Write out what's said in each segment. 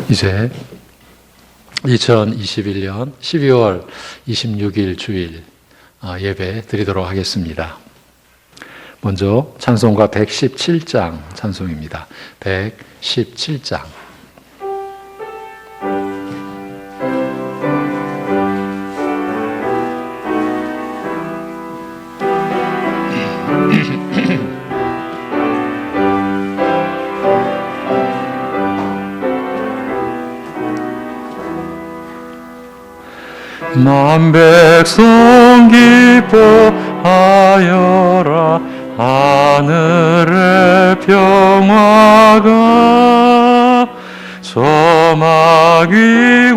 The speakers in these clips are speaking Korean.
이제 2021년 12월 26일 주일 예배 드리도록 하겠습니다. 먼저 찬송가 117장 찬송입니다. 117장. 만백성 기뻐하여라. 하늘의 평화가 저마귀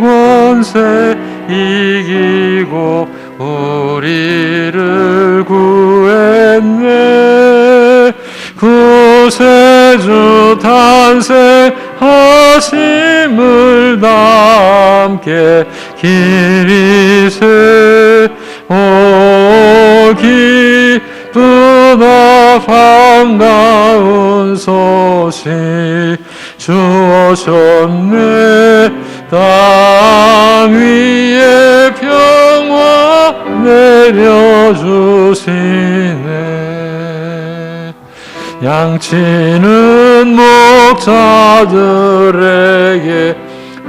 권세 이기고 우리를 구했네. 구세주 탄생하심을 다 함께 기리세. 오 기쁘다 반가운 소식 주오셨네. 땅 위에 평화 내려주시네. 양치는 목자들에게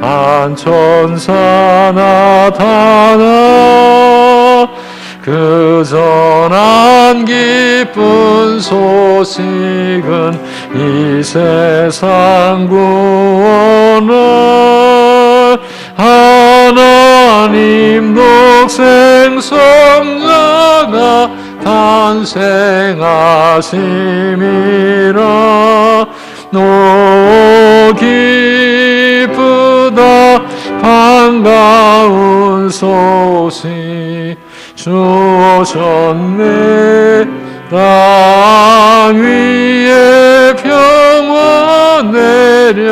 한 천사 나타나. 그 전한 기쁜 소식은 이 세상 구원을 하나님 독생 성자가 탄생하심이라. 오 기쁘다 반가운 소식 주오셨네. 땅 위에 평화 내려주시네.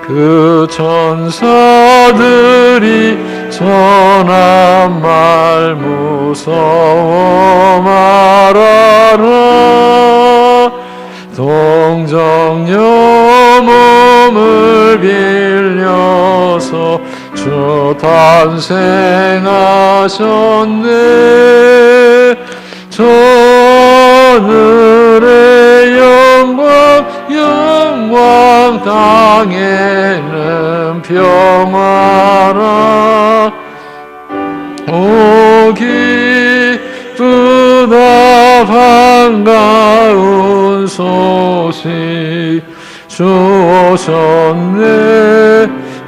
그 천사들이 전한 말 무서워 말아라. 동정녀 몸을 빌려서 주 탄생하셨네. 저늘의 영광 땅에는 평화라. 오 기쁘다 반가운 소식 주오셨네.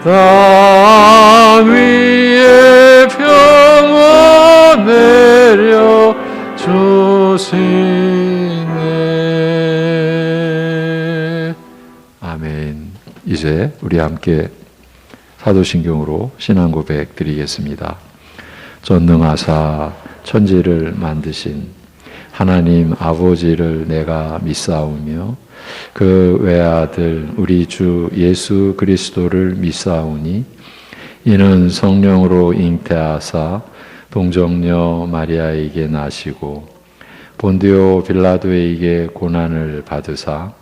땅 위에 평화 내려주시네. 아멘. 이제 우리 함께 사도신경으로 신앙 고백 드리겠습니다. 전능하사 천지를 만드신 하나님 아버지를 내가 믿사오며 그 외아들 우리 주 예수 그리스도를 믿사오니 이는 성령으로 잉태하사 동정녀 마리아에게 나시고 본디오 빌라도에게 고난을 받으사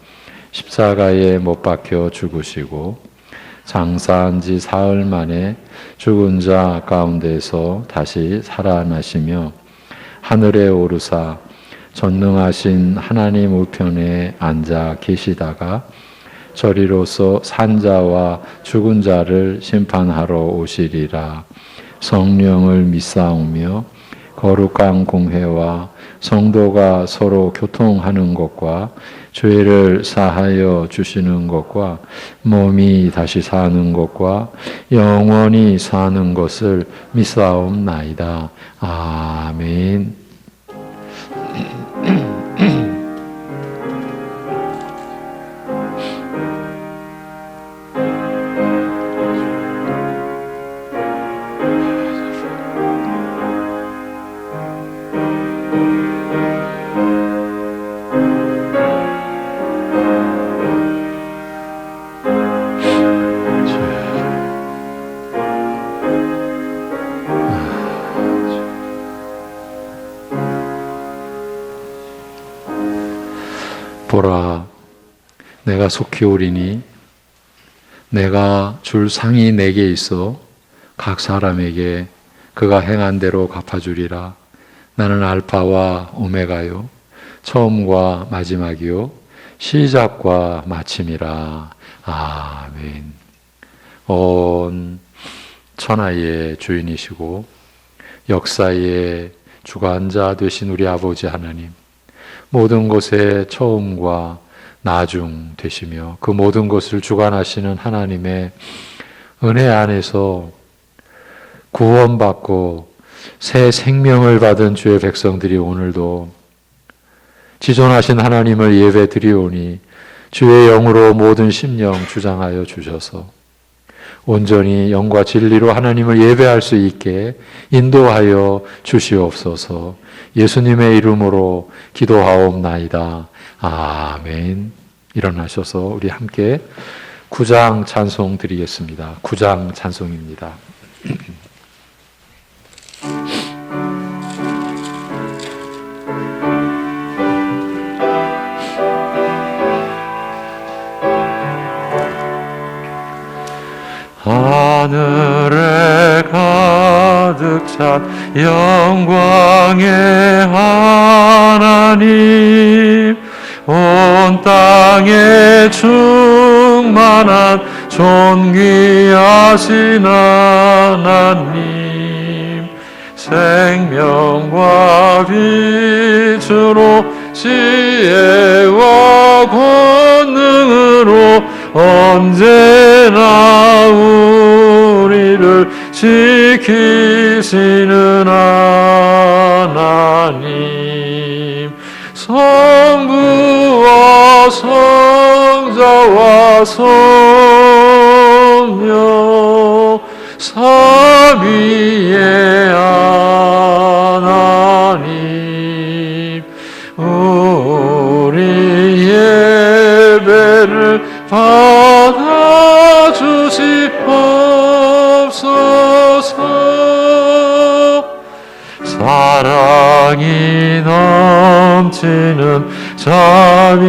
십자가에 못 박혀 죽으시고 장사한 지 사흘 만에 죽은 자 가운데서 다시 살아나시며 하늘에 오르사 전능하신 하나님 우편에 앉아 계시다가 저리로서 산자와 죽은 자를 심판하러 오시리라. 성령을 믿사오며 거룩한 공회와 성도가 서로 교통하는 것과 죄를 사하여 주시는 것과 몸이 다시 사는 것과 영원히 사는 것을 믿사옵나이다. 아멘. 보라, 내가 속히 오리니 내가 줄 상이 내게 있어 각 사람에게 그가 행한 대로 갚아주리라. 나는 알파와 오메가요 처음과 마지막이요 시작과 마침이라. 아멘. 온 천하의 주인이시고 역사의 주관자 되신 우리 아버지 하나님, 모든 것의 처음과 나중 되시며 그 모든 것을 주관하시는 하나님의 은혜 안에서 구원받고 새 생명을 받은 주의 백성들이 오늘도 지존하신 하나님을 예배 드리오니 주의 영으로 모든 심령 주장하여 주셔서 온전히 영과 진리로 하나님을 예배할 수 있게 인도하여 주시옵소서. 예수님의 이름으로 기도하옵나이다. 아멘. 일어나셔서 우리 함께 구장 찬송 드리겠습니다. 구장 찬송입니다. 하늘에 가득 찬 영광의 하나님, 온 땅에 충만한 존귀하신 하나님, 생명과 빛으로 지혜와 권능으로 언제나 우리를 지키시는 하나님, 성부와 성자와 성령 삼위의 하나님, 우리 예배를 받아주시옵소서. 사랑이 넘치는 자비하신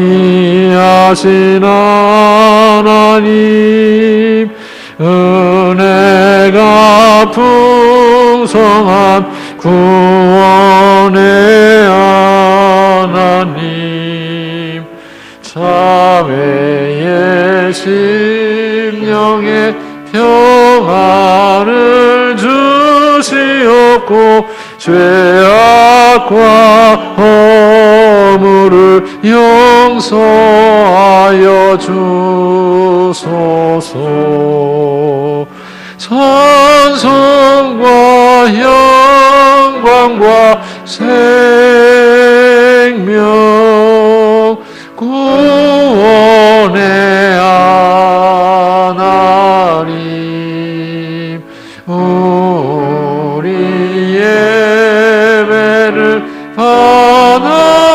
하나님, 은혜가 풍성한 구원의 하나님, 자매의 심령에 평안을 주시옵고 죄악과 허물을 용서하여 주소서. 찬송과 영광과 생명 구원의 하나님, 우리 예배를 받아주시옵소서.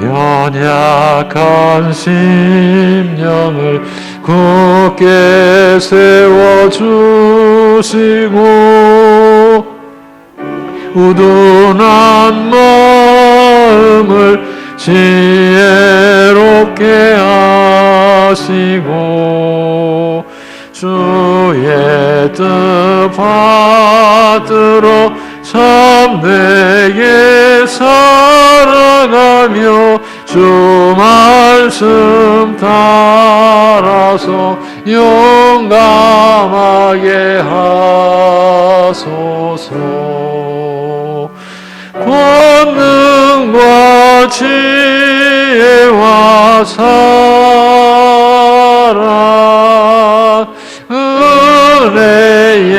연약한 심령을 굳게 세워주시고 우둔한 마음을 지혜롭게 하시고 주의 뜻 받들어 참되게 살아가며 주 말씀 따라서 용감하게 하소서. 권능과 지혜와 사랑 은혜의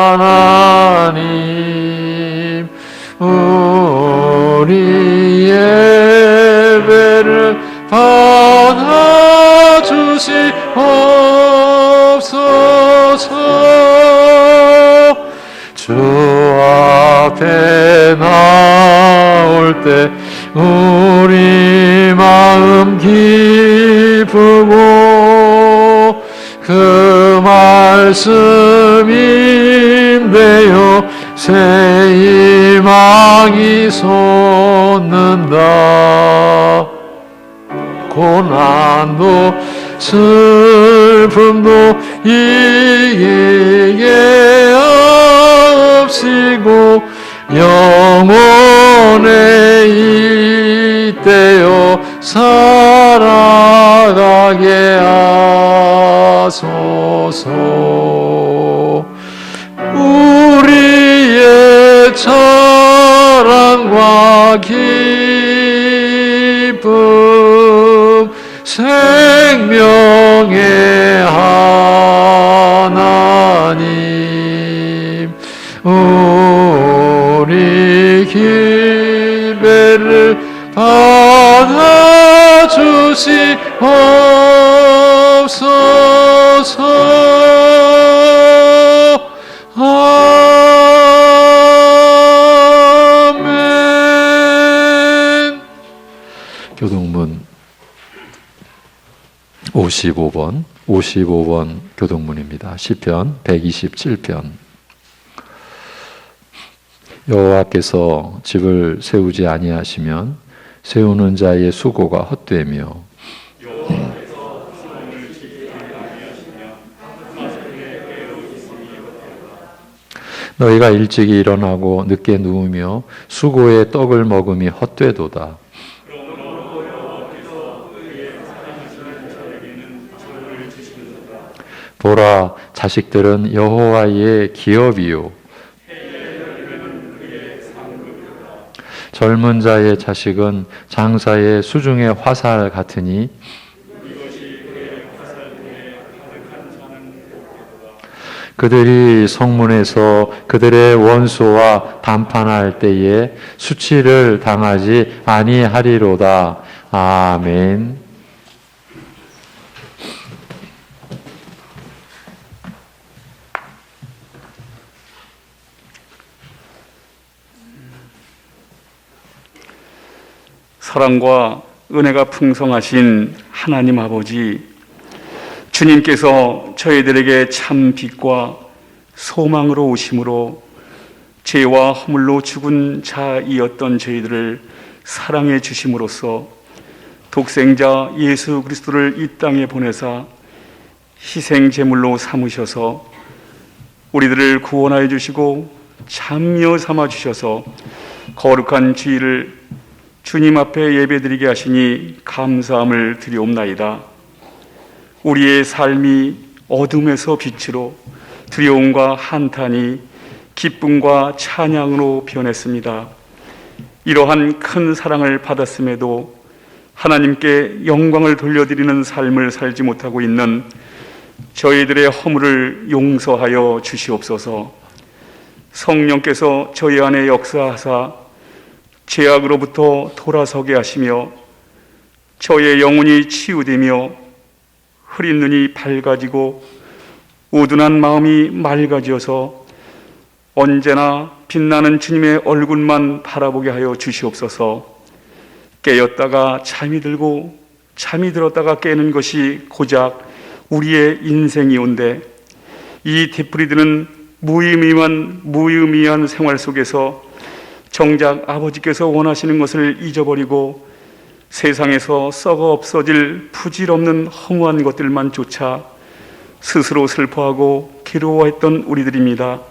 하나님, 우리 예배를 받아주시옵소서. 주 앞에 나올 때 우리 마음 기쁘고 그 말씀인데요 새 희망이 솟는다. 고난도 슬픔도 이기게 없이고 영원의 이때요 살아가게 하소서. 우리의 자랑과 기쁨 생명의 하나님, 우리 기배를 받아주시옵소서. 아멘. 교동문 55번 교동문입니다. 시편 127편. 여호와께서 집을 세우지 아니하시면 세우는 자의 수고가 헛되며 너희가 일찍이 일어나고 늦게 누우며 수고의 떡을 먹음이 헛되도다. 보라, 자식들은 여호와의 기업이요 젊은 자의 자식은 장사의 수중의 화살 같으니 그들이 성문에서 그들의 원수와 담판할 때에 수치를 당하지 아니하리로다. 아멘. 사랑과 은혜가 풍성하신 하나님 아버지, 주님께서 저희들에게 참 빛과 소망으로 오심으로 죄와 허물로 죽은 자이었던 저희들을 사랑해 주심으로써 독생자 예수 그리스도를 이 땅에 보내사 희생 제물로 삼으셔서 우리들을 구원하여 주시고 장려 삼아 주셔서 거룩한 주일을 주님 앞에 예배드리게 하시니 감사함을 드리옵나이다. 우리의 삶이 어둠에서 빛으로, 두려움과 한탄이 기쁨과 찬양으로 변했습니다. 이러한 큰 사랑을 받았음에도 하나님께 영광을 돌려드리는 삶을 살지 못하고 있는 저희들의 허물을 용서하여 주시옵소서. 성령께서 저희 안에 역사하사 죄악으로부터 돌아서게 하시며 저의 영혼이 치유되며 흐린 눈이 밝아지고 우둔한 마음이 맑아지어서 언제나 빛나는 주님의 얼굴만 바라보게 하여 주시옵소서. 깨었다가 잠이 들고 잠이 들었다가 깨는 것이 고작 우리의 인생이온데 이 뒤풀이드는 무의미한 생활 속에서 정작 아버지께서 원하시는 것을 잊어버리고 세상에서 썩어 없어질 부질없는 허무한 것들만 쫓아 스스로 슬퍼하고 괴로워했던 우리들입니다.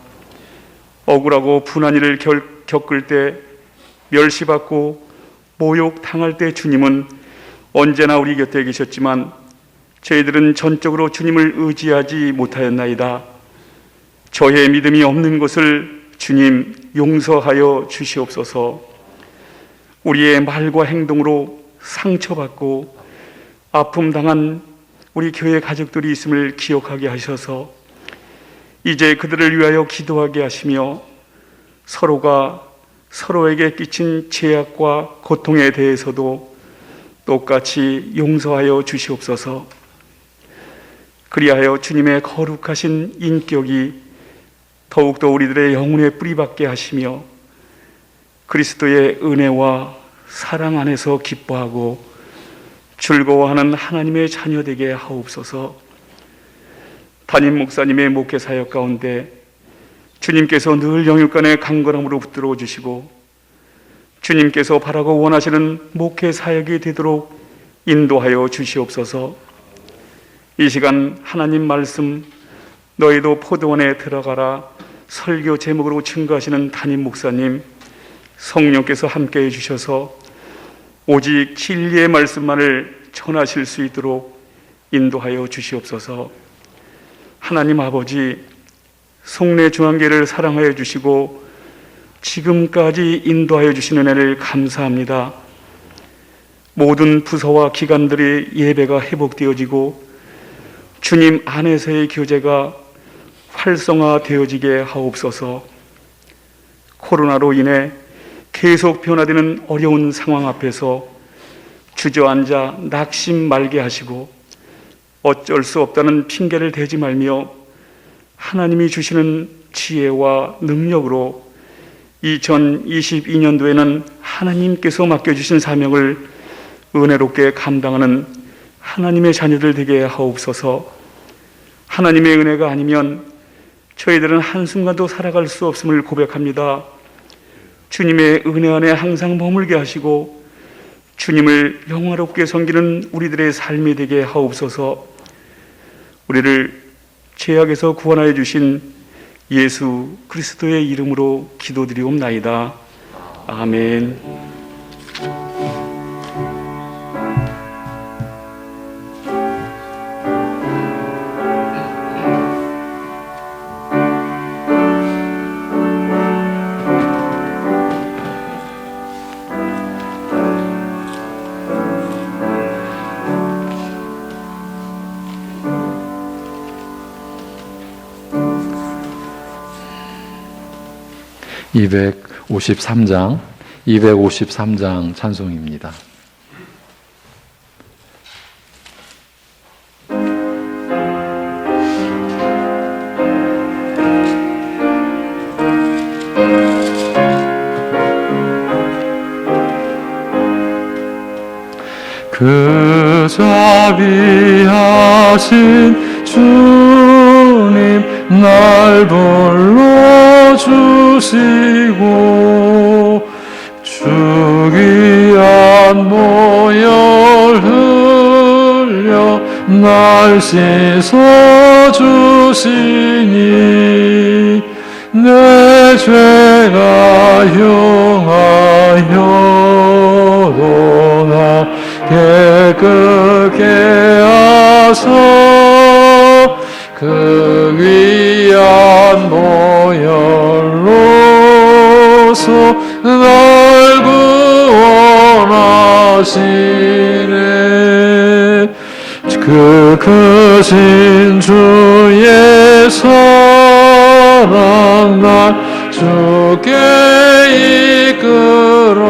억울하고 분한 일을 겪을 때, 멸시받고 모욕당할 때 주님은 언제나 우리 곁에 계셨지만 저희들은 전적으로 주님을 의지하지 못하였나이다. 저의 믿음이 없는 것을 주님 용서하여 주시옵소서. 우리의 말과 행동으로 상처받고 아픔당한 우리 교회 가족들이 있음을 기억하게 하셔서 이제 그들을 위하여 기도하게 하시며 서로가 서로에게 끼친 죄악과 고통에 대해서도 똑같이 용서하여 주시옵소서. 그리하여 주님의 거룩하신 인격이 더욱더 우리들의 영혼에 뿌리박게 하시며 그리스도의 은혜와 사랑 안에서 기뻐하고 즐거워하는 하나님의 자녀 되게 하옵소서. 담임 목사님의 목회 사역 가운데 주님께서 늘 영육간의 강건함으로 붙들어 주시고 주님께서 바라고 원하시는 목회 사역이 되도록 인도하여 주시옵소서. 이 시간 하나님 말씀 너희도 포도원에 들어가라 설교 제목으로 증거하시는 담임 목사님, 성령께서 함께해 주셔서 오직 진리의 말씀만을 전하실 수 있도록 인도하여 주시옵소서. 하나님 아버지, 송내중앙교회를 사랑하여 주시고 지금까지 인도하여 주시는 은혜를 감사합니다. 모든 부서와 기관들의 예배가 회복되어지고 주님 안에서의 교제가 활성화되어지게 하옵소서. 코로나로 인해 계속 변화되는 어려운 상황 앞에서 주저앉아 낙심 말게 하시고 어쩔 수 없다는 핑계를 대지 말며 하나님이 주시는 지혜와 능력으로 2022년도에는 하나님께서 맡겨주신 사명을 은혜롭게 감당하는 하나님의 자녀들 되게 하옵소서. 하나님의 은혜가 아니면 저희들은 한순간도 살아갈 수 없음을 고백합니다. 주님의 은혜 안에 항상 머물게 하시고 주님을 영화롭게 섬기는 우리들의 삶이 되게 하옵소서. 우리를 죄악에서 구원하여 주신 예수 그리스도의 이름으로 기도드리옵나이다. 아멘. (253장) 찬송입니다. 그 자비하신 주님 날 불러주시고 주귀한 보혈 흘려 날 씻어주시니 내 죄가 흉하여도 나 깨끗게 하사 그 귀한 보혈로서 날 구원하시네. 그 크신 주의 사랑 날 주께 이끌어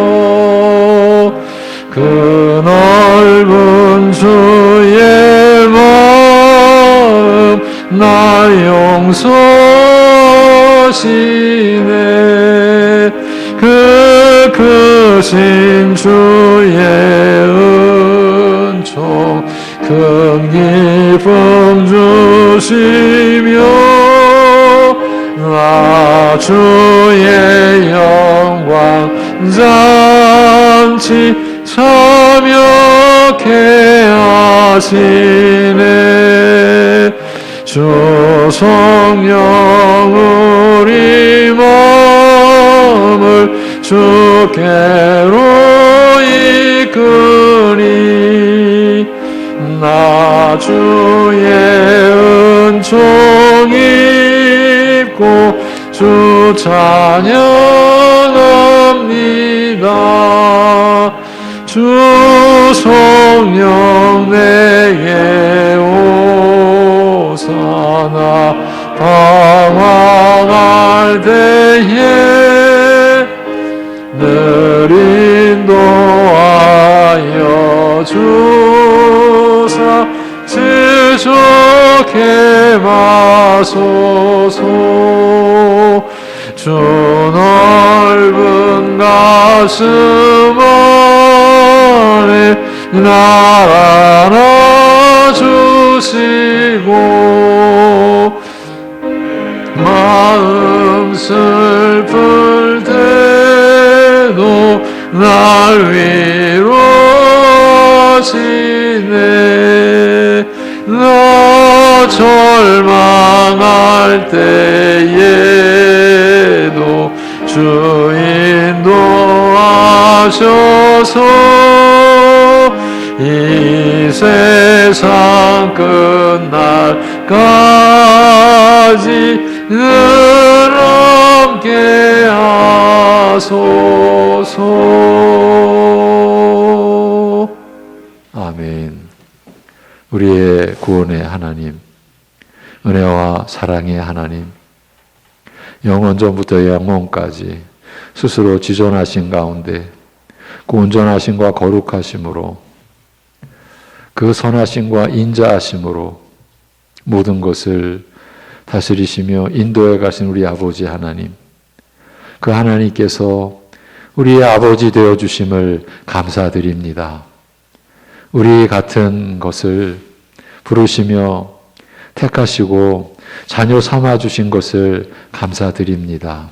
그 넓은 주의 마음 날 용서하시네. 그 크신 주의 은총 큰 기쁨 주시며 나 주의 영광 잔치 참여케 하시네. 주 성령 우리 마음을 주께로 이끄니 나 주의 은총 입고 주 찬양합니다. 주 성령 내게 오사나 방황할 때에 늘 인도하여 주사 지속해 마소서. 주 넓은 가슴 안에 날 안아주시고 마음 슬플 때도 날 위로하시네. 나 절망할 때에도 주 인도하셔서 이 세상 끝날까지 늘 함께 하소서. 아멘. 우리의 구원의 하나님, 은혜와 사랑의 하나님, 영원 전부터 영원까지 스스로 지존하신 가운데 그 온전하심과 거룩하심으로 그 선하심과 인자하심으로 모든 것을 다스리시며 인도해 가신 우리 아버지 하나님, 그 하나님께서 우리의 아버지 되어 주심을 감사드립니다. 우리 같은 것을 부르시며 택하시고 자녀 삼아 주신 것을 감사드립니다.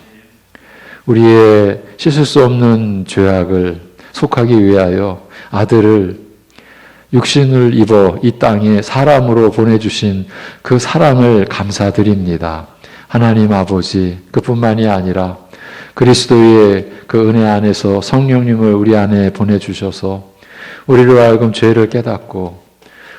우리의 씻을 수 없는 죄악을 속하기 위하여 아들을 육신을 입어 이 땅에 사람으로 보내주신 그 사랑을 감사드립니다. 하나님 아버지, 그뿐만이 아니라 그리스도의 그 은혜 안에서 성령님을 우리 안에 보내주셔서 우리로 하여금 죄를 깨닫고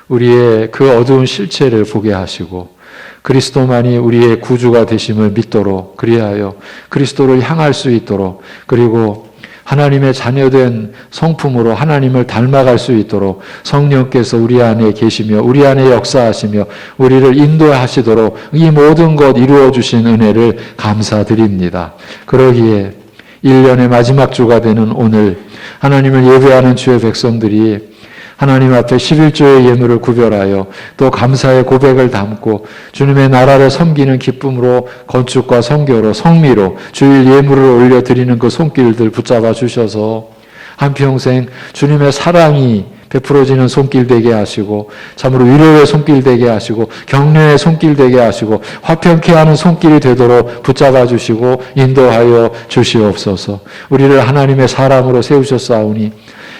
우리의 그 어두운 실체를 보게 하시고 그리스도만이 우리의 구주가 되심을 믿도록, 그리하여 그리스도를 향할 수 있도록, 그리고 하나님의 자녀된 성품으로 하나님을 닮아갈 수 있도록 성령께서 우리 안에 계시며 우리 안에 역사하시며 우리를 인도하시도록 이 모든 것 이루어 주신 은혜를 감사드립니다. 그러기에 1년의 마지막 주가 되는 오늘 하나님을 예배하는 주의 백성들이 하나님 앞에 11조의 예물을 구별하여 또 감사의 고백을 담고 주님의 나라를 섬기는 기쁨으로 건축과 선교로 성미로 주일 예물을 올려드리는 그 손길들 붙잡아 주셔서 한평생 주님의 사랑이 베풀어지는 손길 되게 하시고 참으로 위로의 손길 되게 하시고 격려의 손길 되게 하시고 화평케 하는 손길이 되도록 붙잡아 주시고 인도하여 주시옵소서. 우리를 하나님의 사람으로 세우셨사오니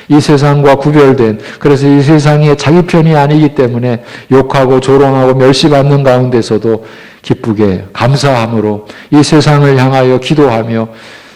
이 세상과 구별된, 그래서 이 세상의 자기 편이 아니기 때문에 욕하고 조롱하고 멸시받는 가운데서도 기쁘게 감사함으로 이 세상을 향하여 기도하며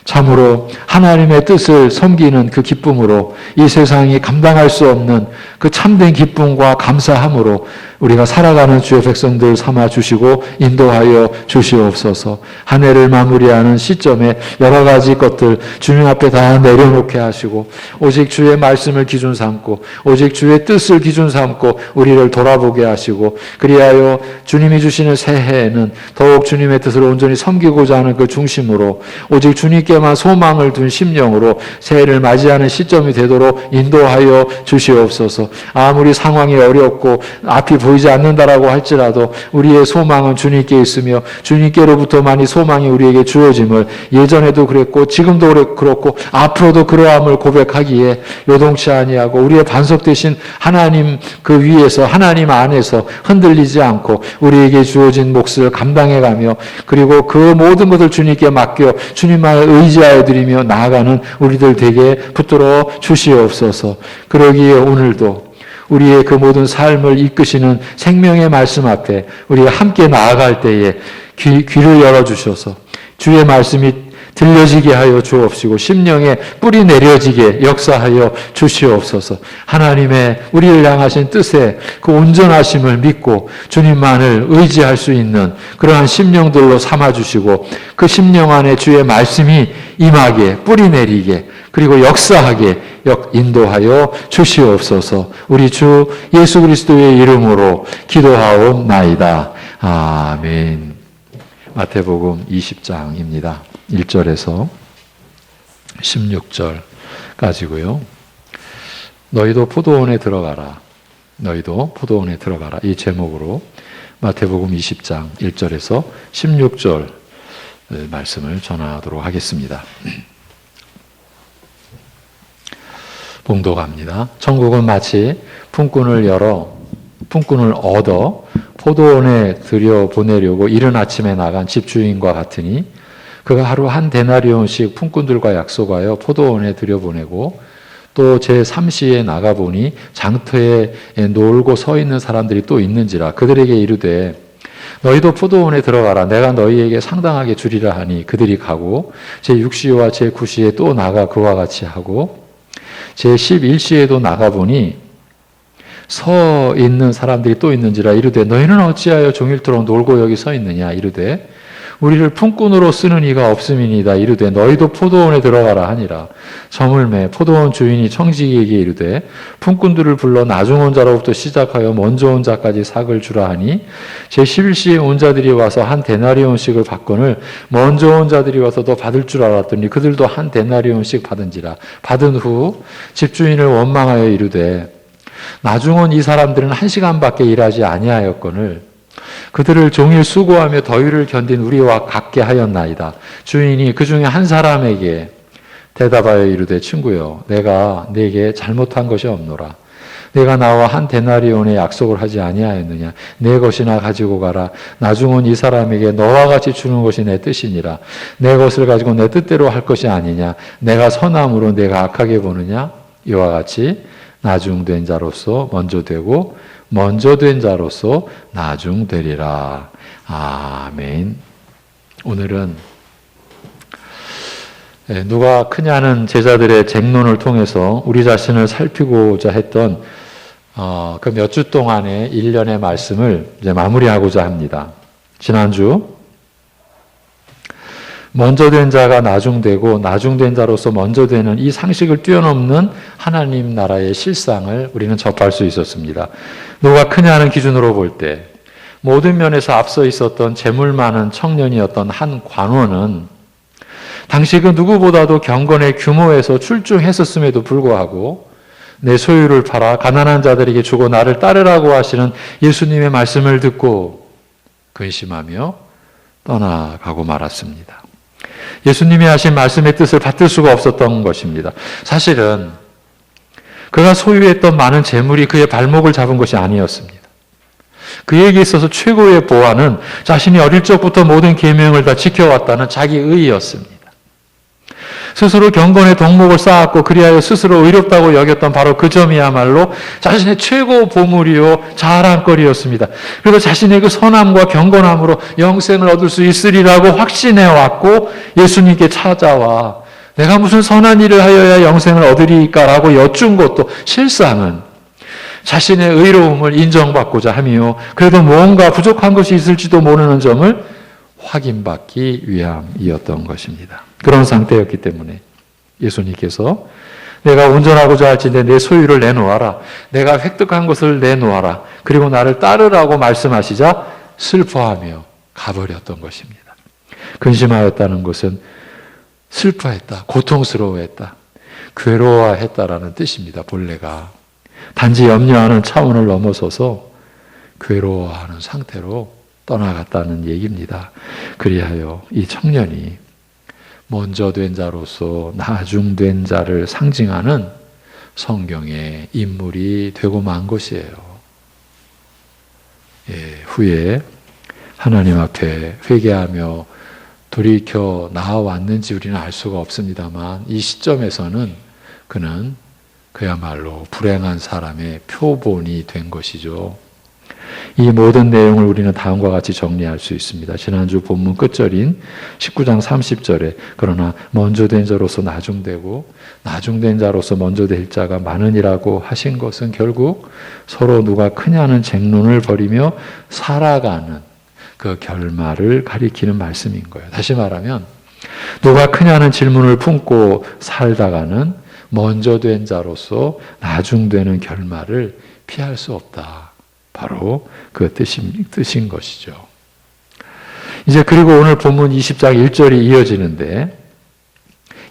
참으로 하나님의 뜻을 섬기는 그 기쁨으로 이 세상이 감당할 수 없는 그 참된 기쁨과 감사함으로 우리가 살아가는 주의 백성들 삼아 주시고 인도하여 주시옵소서. 한 해를 마무리하는 시점에 여러 가지 것들 주님 앞에 다 내려놓게 하시고 오직 주의 말씀을 기준 삼고 오직 주의 뜻을 기준 삼고 우리를 돌아보게 하시고 그리하여 주님이 주시는 새해에는 더욱 주님의 뜻을 온전히 섬기고자 하는 그 중심으로 오직 주님께만 소망을 둔 심령으로 새해를 맞이하는 시점이 되도록 인도하여 주시옵소서. 아무리 상황이 어렵고 앞이 보이지 않는다라고 할지라도 우리의 소망은 주님께 있으며 주님께로부터만이 소망이 우리에게 주어짐을 예전에도 그랬고 지금도 그렇고 앞으로도 그러함을 고백하기에 요동치 아니하고 우리의 반석 되신 하나님 그 위에서 하나님 안에서 흔들리지 않고 우리에게 주어진 몫을 감당해가며 그리고 그 모든 것을 주님께 맡겨 주님만을 의지하여 드리며 나아가는 우리들 되게 붙들어 주시옵소서. 그러기에 오늘도 우리의 그 모든 삶을 이끄시는 생명의 말씀 앞에 우리가 함께 나아갈 때에 귀를 열어주셔서 주의 말씀이 들려지게 하여 주옵시고 심령에 뿌리 내려지게 역사하여 주시옵소서. 하나님의 우리를 향하신 뜻에 그 온전하심을 믿고 주님만을 의지할 수 있는 그러한 심령들로 삼아주시고 그 심령 안에 주의 말씀이 임하게 뿌리 내리게 그리고 역사하게 인도하여 주시옵소서. 우리 주 예수 그리스도의 이름으로 기도하옵나이다. 아멘. 마태복음 20장입니다. 1절에서 16절까지고요. 너희도 포도원에 들어가라. 너희도 포도원에 들어가라. 이 제목으로 마태복음 20장 1절에서 16절 말씀을 전하도록 하겠습니다. 봉독합니다. 천국은 마치 품꾼을 얻어 포도원에 들여보내려고 이른 아침에 나간 집주인과 같으니 그가 하루 한 데나리온씩 품꾼들과 약속하여 포도원에 들여보내고 또 제3시에 나가보니 장터에 놀고 서 있는 사람들이 또 있는지라 그들에게 이르되 너희도 포도원에 들어가라. 내가 너희에게 상당하게 주리라 하니 그들이 가고 제6시와 제9시에 또 나가 그와 같이 하고 제11시에도 나가보니 서 있는 사람들이 또 있는지라 이르되 너희는 어찌하여 종일토록 놀고 여기 서 있느냐 이르되 우리를 품꾼으로 쓰는 이가 없음이니이다. 이르되 너희도 포도원에 들어가라 하니라. 저물매 포도원 주인이 청지기에게 이르되 품꾼들을 불러 나중 온 자로부터 시작하여 먼저 온 자까지 삭을 주라 하니 제11시에 온 자들이 와서 한 데나리온씩을 받거늘 먼저 온 자들이 와서 더 받을 줄 알았더니 그들도 한 데나리온씩 받은지라. 받은 후 집주인을 원망하여 이르되 나중 온 이 사람들은 1시간밖에 일하지 아니하였거늘 그들을 종일 수고하며 더위를 견딘 우리와 같게 하였나이다. 주인이 그 중에 한 사람에게 대답하여 이르되 친구여 내가 네게 잘못한 것이 없노라. 내가 나와 한 데나리온의 약속을 하지 아니하였느냐. 내 것이나 가지고 가라. 나중 온 이 사람에게 너와 같이 주는 것이 내 뜻이니라. 내 것을 가지고 내 뜻대로 할 것이 아니냐. 내가 선함으로 내가 악하게 보느냐. 이와 같이 나중된 자로서 먼저 되고 먼저 된 자로서 나중되리라. 아멘. 오늘은 누가 크냐는 제자들의 쟁론을 통해서 우리 자신을 살피고자 했던 그 몇 주 동안의 일련의 말씀을 이제 마무리하고자 합니다. 지난주 먼저 된 자가 나중되고 나중된 자로서 먼저 되는 이 상식을 뛰어넘는 하나님 나라의 실상을 우리는 접할 수 있었습니다. 누가 크냐는 기준으로 볼 때 모든 면에서 앞서 있었던 재물 많은 청년이었던 한 관원은 당시 그 누구보다도 경건의 규모에서 출중했었음에도 불구하고 내 소유를 팔아 가난한 자들에게 주고 나를 따르라고 하시는 예수님의 말씀을 듣고 근심하며 떠나가고 말았습니다. 예수님이 하신 말씀의 뜻을 받들 수가 없었던 것입니다. 사실은 그가 소유했던 많은 재물이 그의 발목을 잡은 것이 아니었습니다. 그에게 있어서 최고의 보안은 자신이 어릴 적부터 모든 계명을 다 지켜왔다는 자기 의였습니다. 스스로 경건의 덕목을 쌓았고 그리하여 스스로 의롭다고 여겼던 바로 그 점이야말로 자신의 최고 보물이요 자랑거리였습니다. 그래서 자신의 그 선함과 경건함으로 영생을 얻을 수 있으리라고 확신해왔고 예수님께 찾아와 내가 무슨 선한 일을 하여야 영생을 얻으리까라고 여쭌 것도 실상은 자신의 의로움을 인정받고자 하며 그래도 뭔가 부족한 것이 있을지도 모르는 점을 확인받기 위함이었던 것입니다. 그런 상태였기 때문에 예수님께서 내가 온전하고자 할진대 내 소유를 내놓아라. 내가 획득한 것을 내놓아라. 그리고 나를 따르라고 말씀하시자 슬퍼하며 가버렸던 것입니다. 근심하였다는 것은 슬퍼했다, 고통스러워했다, 괴로워했다라는 뜻입니다. 본래가 단지 염려하는 차원을 넘어서서 괴로워하는 상태로 떠나갔다는 얘기입니다. 그리하여 이 청년이 먼저 된 자로서 나중된 자를 상징하는 성경의 인물이 되고 만 것이에요. 후에 하나님 앞에 회개하며 돌이켜 나아왔는지 우리는 알 수가 없습니다만 이 시점에서는 그는 그야말로 불행한 사람의 표본이 된 것이죠. 이 모든 내용을 우리는 다음과 같이 정리할 수 있습니다. 지난주 본문 끝절인 19장 30절에 그러나 먼저 된 자로서 나중되고 나중된 자로서 먼저 될 자가 많으니라고 하신 것은 결국 서로 누가 크냐는 쟁론을 벌이며 살아가는 그 결말을 가리키는 말씀인 거예요. 다시 말하면 누가 크냐는 질문을 품고 살다가는 먼저 된 자로서 나중되는 결말을 피할 수 없다. 바로 그 뜻인 것이죠. 이제 그리고 오늘 본문 20장 1절이 이어지는데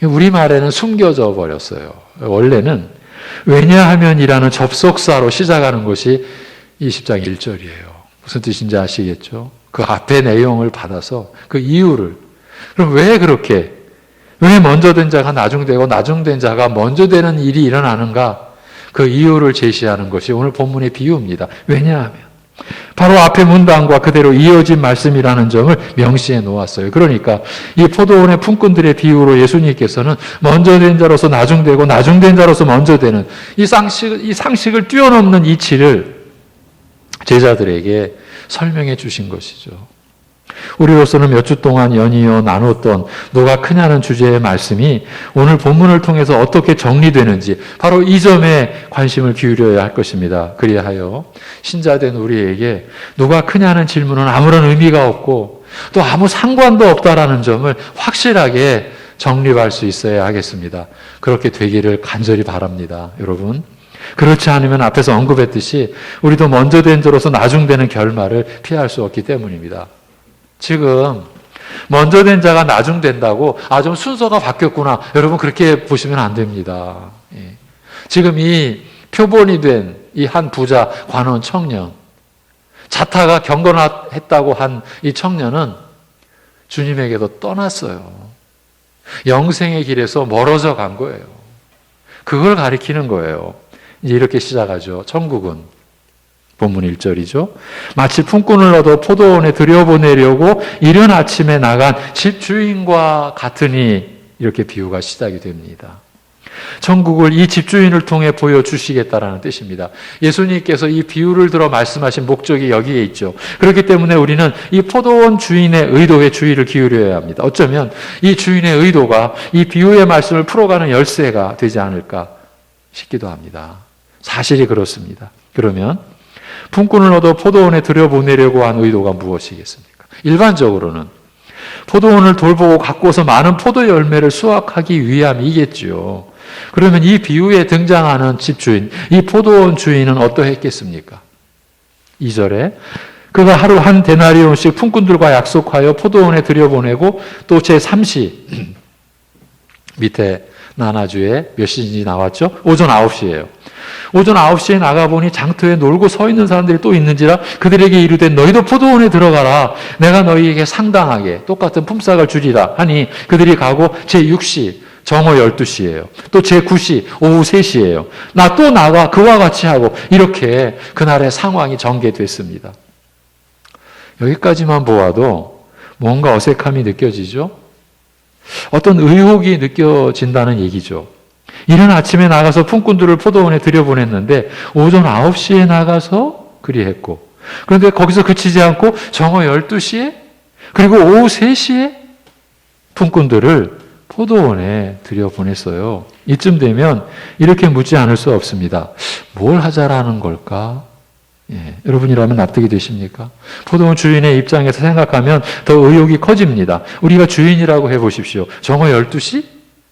우리말에는 숨겨져 버렸어요. 원래는 왜냐하면이라는 접속사로 시작하는 것이 20장 1절이에요. 무슨 뜻인지 아시겠죠? 그 앞의 내용을 받아서 그 이유를 그럼 왜 그렇게 왜 먼저 된 자가 나중되고 나중된 자가 먼저 되는 일이 일어나는가? 그 이유를 제시하는 것이 오늘 본문의 비유입니다. 왜냐하면 바로 앞에 문단과 그대로 이어진 말씀이라는 점을 명시해 놓았어요. 그러니까 이 포도원의 품꾼들의 비유로 예수님께서는 먼저 된 자로서 나중되고 나중된 자로서 먼저 되는 이 상식을 뛰어넘는 이치를 제자들에게 설명해 주신 것이죠. 우리로서는 몇 주 동안 연이어 나눴던 누가 크냐는 주제의 말씀이 오늘 본문을 통해서 어떻게 정리되는지 바로 이 점에 관심을 기울여야 할 것입니다. 그리하여 신자된 우리에게 누가 크냐는 질문은 아무런 의미가 없고 또 아무 상관도 없다라는 점을 확실하게 정립할 수 있어야 하겠습니다. 그렇게 되기를 간절히 바랍니다. 여러분. 그렇지 않으면 앞에서 언급했듯이 우리도 먼저 된 자로서 나중되는 결말을 피할 수 없기 때문입니다. 지금 먼저 된 자가 나중 된다고 좀 순서가 바뀌었구나. 여러분 그렇게 보시면 안 됩니다. 지금 이 표본이 된 이 한 부자 관원 청년, 자타가 경건했다고 한 이 청년은 주님에게도 떠났어요. 영생의 길에서 멀어져 간 거예요. 그걸 가리키는 거예요. 이제 이렇게 시작하죠. 천국은 본문 1절이죠. 마치 품꾼을 얻어 포도원에 들여보내려고 이른 아침에 나간 집주인과 같으니 이렇게 비유가 시작이 됩니다. 천국을 이 집주인을 통해 보여주시겠다라는 뜻입니다. 예수님께서 이 비유를 들어 말씀하신 목적이 여기에 있죠. 그렇기 때문에 우리는 이 포도원 주인의 의도에 주의를 기울여야 합니다. 어쩌면 이 주인의 의도가 이 비유의 말씀을 풀어가는 열쇠가 되지 않을까 싶기도 합니다. 사실이 그렇습니다. 그러면 품꾼을 얻어 포도원에 들여보내려고 한 의도가 무엇이겠습니까? 일반적으로는 포도원을 돌보고 가꾸어서 많은 포도 열매를 수확하기 위함이겠지요. 그러면 이 비유에 등장하는 집주인, 이 포도원 주인은 어떠했겠습니까? 2절에 그가 하루 한 데나리온씩 품꾼들과 약속하여 포도원에 들여보내고 또 제3시 밑에 나나주에 몇 시인지 나왔죠? 오전 9시예요. 오전 9시에 나가보니 장터에 놀고 서 있는 사람들이 또 있는지라 그들에게 이르되 너희도 포도원에 들어가라. 내가 너희에게 상당하게 똑같은 품삯을 주리라 하니 그들이 가고 제6시 정오 12시예요. 또 제9시 오후 3시예요. 나 또 나가 그와 같이 하고 이렇게 그날의 상황이 전개됐습니다. 여기까지만 보아도 뭔가 어색함이 느껴지죠? 어떤 의혹이 느껴진다는 얘기죠. 이른 아침에 나가서 품꾼들을 포도원에 들여보냈는데 오전 9시에 나가서 그리했고 그런데 거기서 그치지 않고 정오 12시에 그리고 오후 3시에 품꾼들을 포도원에 들여보냈어요. 이쯤 되면 이렇게 묻지 않을 수 없습니다. 뭘 하자라는 걸까? 여러분이라면 납득이 되십니까? 포도원 주인의 입장에서 생각하면 더 의혹이 커집니다. 우리가 주인이라고 해보십시오. 정오 12시?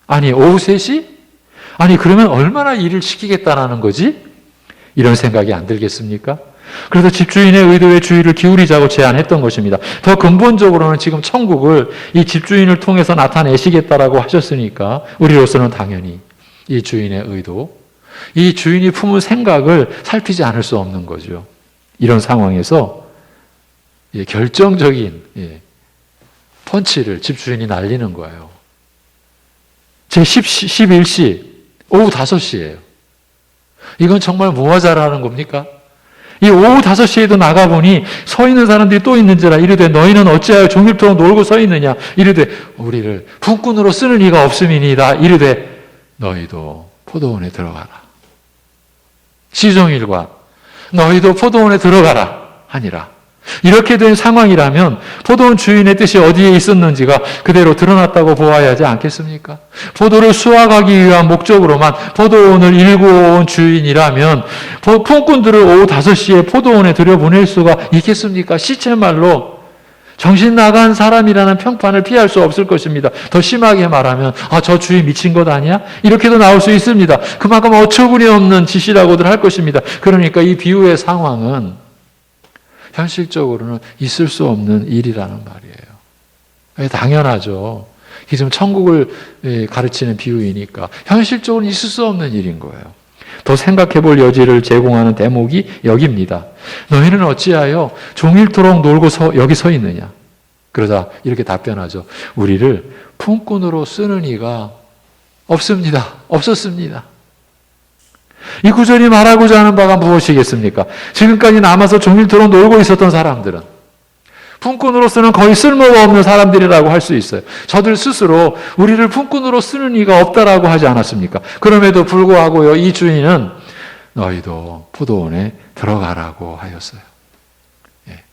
아니 오후 3시? 아니 그러면 얼마나 일을 시키겠다라는 거지? 이런 생각이 안 들겠습니까? 그래서 집주인의 의도에 주의를 기울이자고 제안했던 것입니다. 더 근본적으로는 지금 천국을 이 집주인을 통해서 나타내시겠다라고 하셨으니까 우리로서는 당연히 이 주인의 의도, 이 주인이 품은 생각을 살피지 않을 수 없는 거죠. 이런 상황에서 결정적인 펀치를 집주인이 날리는 거예요. 제11시 오후 5시예요. 이건 정말 뭐 하자라는 겁니까? 이 오후 5시에도 나가보니 서 있는 사람들이 또 있는지라 이르되 너희는 어찌하여 종일토록 놀고 서 있느냐 이르되 우리를 품꾼으로 쓰는 이가 없음이니이다 이르되 너희도 포도원에 들어가라. 시종일관 너희도 포도원에 들어가라 하니라. 이렇게 된 상황이라면 포도원 주인의 뜻이 어디에 있었는지가 그대로 드러났다고 보아야 하지 않겠습니까? 포도를 수확하기 위한 목적으로만 포도원을 일구어온 주인이라면 품꾼들을 오후 5시에 포도원에 들여보낼 수가 있겠습니까? 시체말로 정신 나간 사람이라는 평판을 피할 수 없을 것입니다. 더 심하게 말하면 저 주인 미친 것 아니야? 이렇게도 나올 수 있습니다. 그만큼 어처구니 없는 짓이라고들 할 것입니다. 그러니까 이 비유의 상황은 현실적으로는 있을 수 없는 일이라는 말이에요. 당연하죠. 이게 지금 천국을 가르치는 비유이니까 현실적으로는 있을 수 없는 일인 거예요. 더 생각해 볼 여지를 제공하는 대목이 여기입니다. 너희는 어찌하여 종일토록 놀고 여기 서 있느냐? 그러자 이렇게 답변하죠. 우리를 품꾼으로 쓰는 이가 없습니다. 없었습니다. 이 구절이 말하고자 하는 바가 무엇이겠습니까? 지금까지 남아서 종일토록 놀고 있었던 사람들은 품꾼으로서는 거의 쓸모가 없는 사람들이라고 할 수 있어요. 저들 스스로 우리를 품꾼으로 쓰는 이가 없다라고 하지 않았습니까? 그럼에도 불구하고요, 이 주인은 너희도 포도원에 들어가라고 하였어요. 예.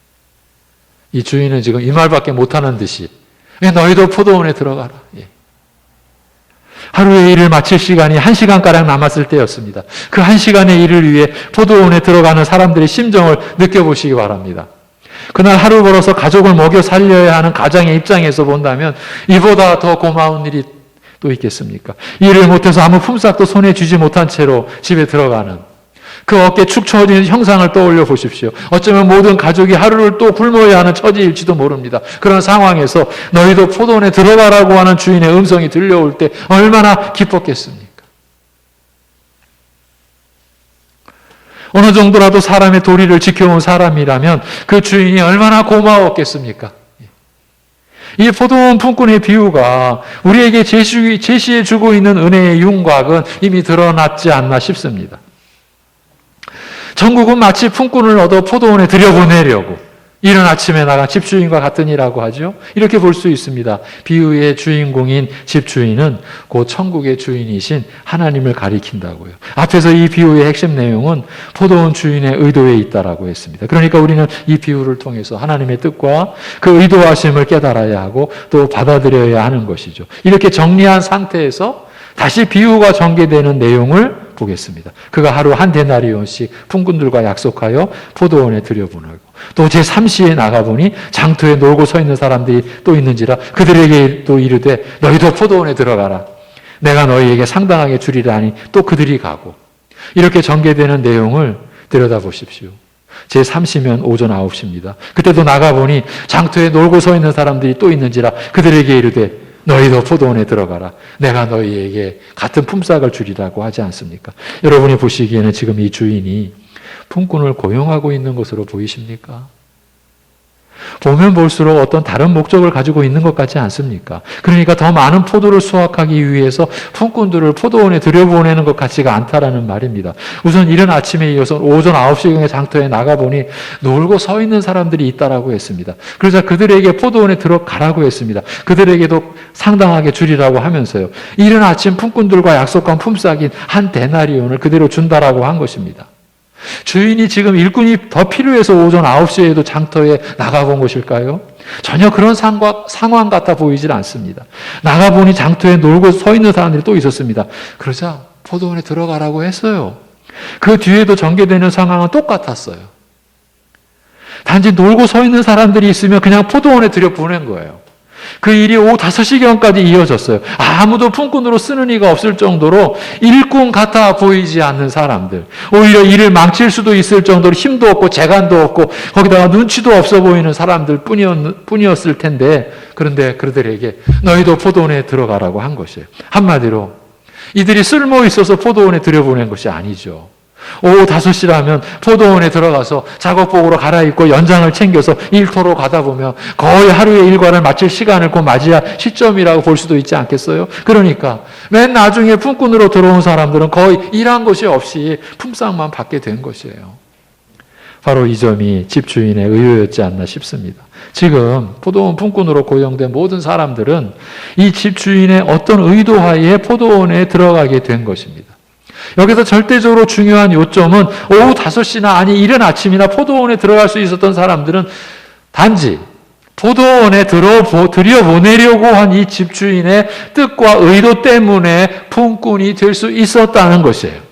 이 주인은 지금 이 말밖에 못하는 듯이 너희도 포도원에 들어가라. 예. 하루의 일을 마칠 시간이 1시간가량 남았을 때였습니다. 그 1시간의 일을 위해 포도원에 들어가는 사람들의 심정을 느껴보시기 바랍니다. 그날 하루 벌어서 가족을 먹여 살려야 하는 가장의 입장에서 본다면 이보다 더 고마운 일이 또 있겠습니까? 일을 못해서 아무 품삯도 손에 쥐지 못한 채로 집에 들어가는 그 어깨 축 처진 형상을 떠올려 보십시오. 어쩌면 모든 가족이 하루를 또 굶어야 하는 처지일지도 모릅니다. 그런 상황에서 너희도 포도원에 들어가라고 하는 주인의 음성이 들려올 때 얼마나 기뻤겠습니까? 어느 정도라도 사람의 도리를 지켜온 사람이라면 그 주인이 얼마나 고마웠겠습니까? 이 포도원 품꾼의 비유가 우리에게 제시해 주고 있는 은혜의 윤곽은 이미 드러났지 않나 싶습니다. 천국은 마치 품꾼을 얻어 포도원에 들여보내려고 이른 아침에 나간 집주인과 같은 이라고 하죠. 이렇게 볼 수 있습니다. 비유의 주인공인 집주인은 곧 천국의 주인이신 하나님을 가리킨다고요. 앞에서 이 비유의 핵심 내용은 포도원 주인의 의도에 있다라고 했습니다. 그러니까 우리는 이 비유를 통해서 하나님의 뜻과 그 의도하심을 깨달아야 하고 또 받아들여야 하는 것이죠. 이렇게 정리한 상태에서 다시 비유가 전개되는 내용을 보겠습니다. 그가 하루 한 데나리온씩 품꾼들과 약속하여 포도원에 들여보내고 또 제3시에 나가보니 장터에 놀고 서 있는 사람들이 또 있는지라 그들에게 또 이르되 너희도 포도원에 들어가라. 내가 너희에게 상당하게 주리라 하니 또 그들이 가고 이렇게 전개되는 내용을 들여다보십시오. 제3시면 오전 9시입니다. 그때도 나가보니 장터에 놀고 서 있는 사람들이 또 있는지라 그들에게 이르되 너희도 포도원에 들어가라. 내가 너희에게 같은 품삯을 주리라고 하지 않습니까? 여러분이 보시기에는 지금 이 주인이 품꾼을 고용하고 있는 것으로 보이십니까? 보면 볼수록 어떤 다른 목적을 가지고 있는 것 같지 않습니까? 그러니까 더 많은 포도를 수확하기 위해서 품꾼들을 포도원에 들여보내는 것 같지가 않다라는 말입니다. 우선 이른 아침에 이어서 오전 9시경에 장터에 나가보니 놀고 서 있는 사람들이 있다라고 했습니다. 그러자 그들에게 포도원에 들어가라고 했습니다. 그들에게도 상당하게 주리라고 하면서요. 이른 아침 품꾼들과 약속한 품삯인 한 데나리온을 그대로 준다라고 한 것입니다. 주인이 지금 일꾼이 더 필요해서 오전 9시에도 장터에 나가본 것일까요? 전혀 그런 상황 같아 보이질 않습니다. 나가보니 장터에 놀고 서 있는 사람들이 또 있었습니다. 그러자 포도원에 들어가라고 했어요. 그 뒤에도 전개되는 상황은 똑같았어요. 단지 놀고 서 있는 사람들이 있으면 그냥 포도원에 들여보낸 거예요. 그 일이 오후 5시경까지 이어졌어요. 아무도 품꾼으로 쓰는 이가 없을 정도로 일꾼 같아 보이지 않는 사람들. 오히려 일을 망칠 수도 있을 정도로 힘도 없고 재간도 없고 거기다가 눈치도 없어 보이는 사람들 뿐이었을 텐데 그런데 그들에게 너희도 포도원에 들어가라고 한 것이에요. 한마디로 이들이 쓸모 있어서 포도원에 들여보낸 것이 아니죠. 오후 5시라면 포도원에 들어가서 작업복으로 갈아입고 연장을 챙겨서 일터로 가다 보면 거의 하루의 일과를 마칠 시간을 곧 맞이할 시점이라고 볼 수도 있지 않겠어요? 그러니까 맨 나중에 품꾼으로 들어온 사람들은 거의 일한 것이 없이 품삯만 받게 된 것이에요. 바로 이 점이 집주인의 의도였지 않나 싶습니다. 지금 포도원 품꾼으로 고용된 모든 사람들은 이 집주인의 어떤 의도하에 포도원에 들어가게 된 것입니다. 여기서 절대적으로 중요한 요점은 오후 5시나 아니 이른 아침이나 포도원에 들어갈 수 있었던 사람들은 단지 포도원에 들여보내려고 한 이 집주인의 뜻과 의도 때문에 품꾼이 될 수 있었다는 것이에요.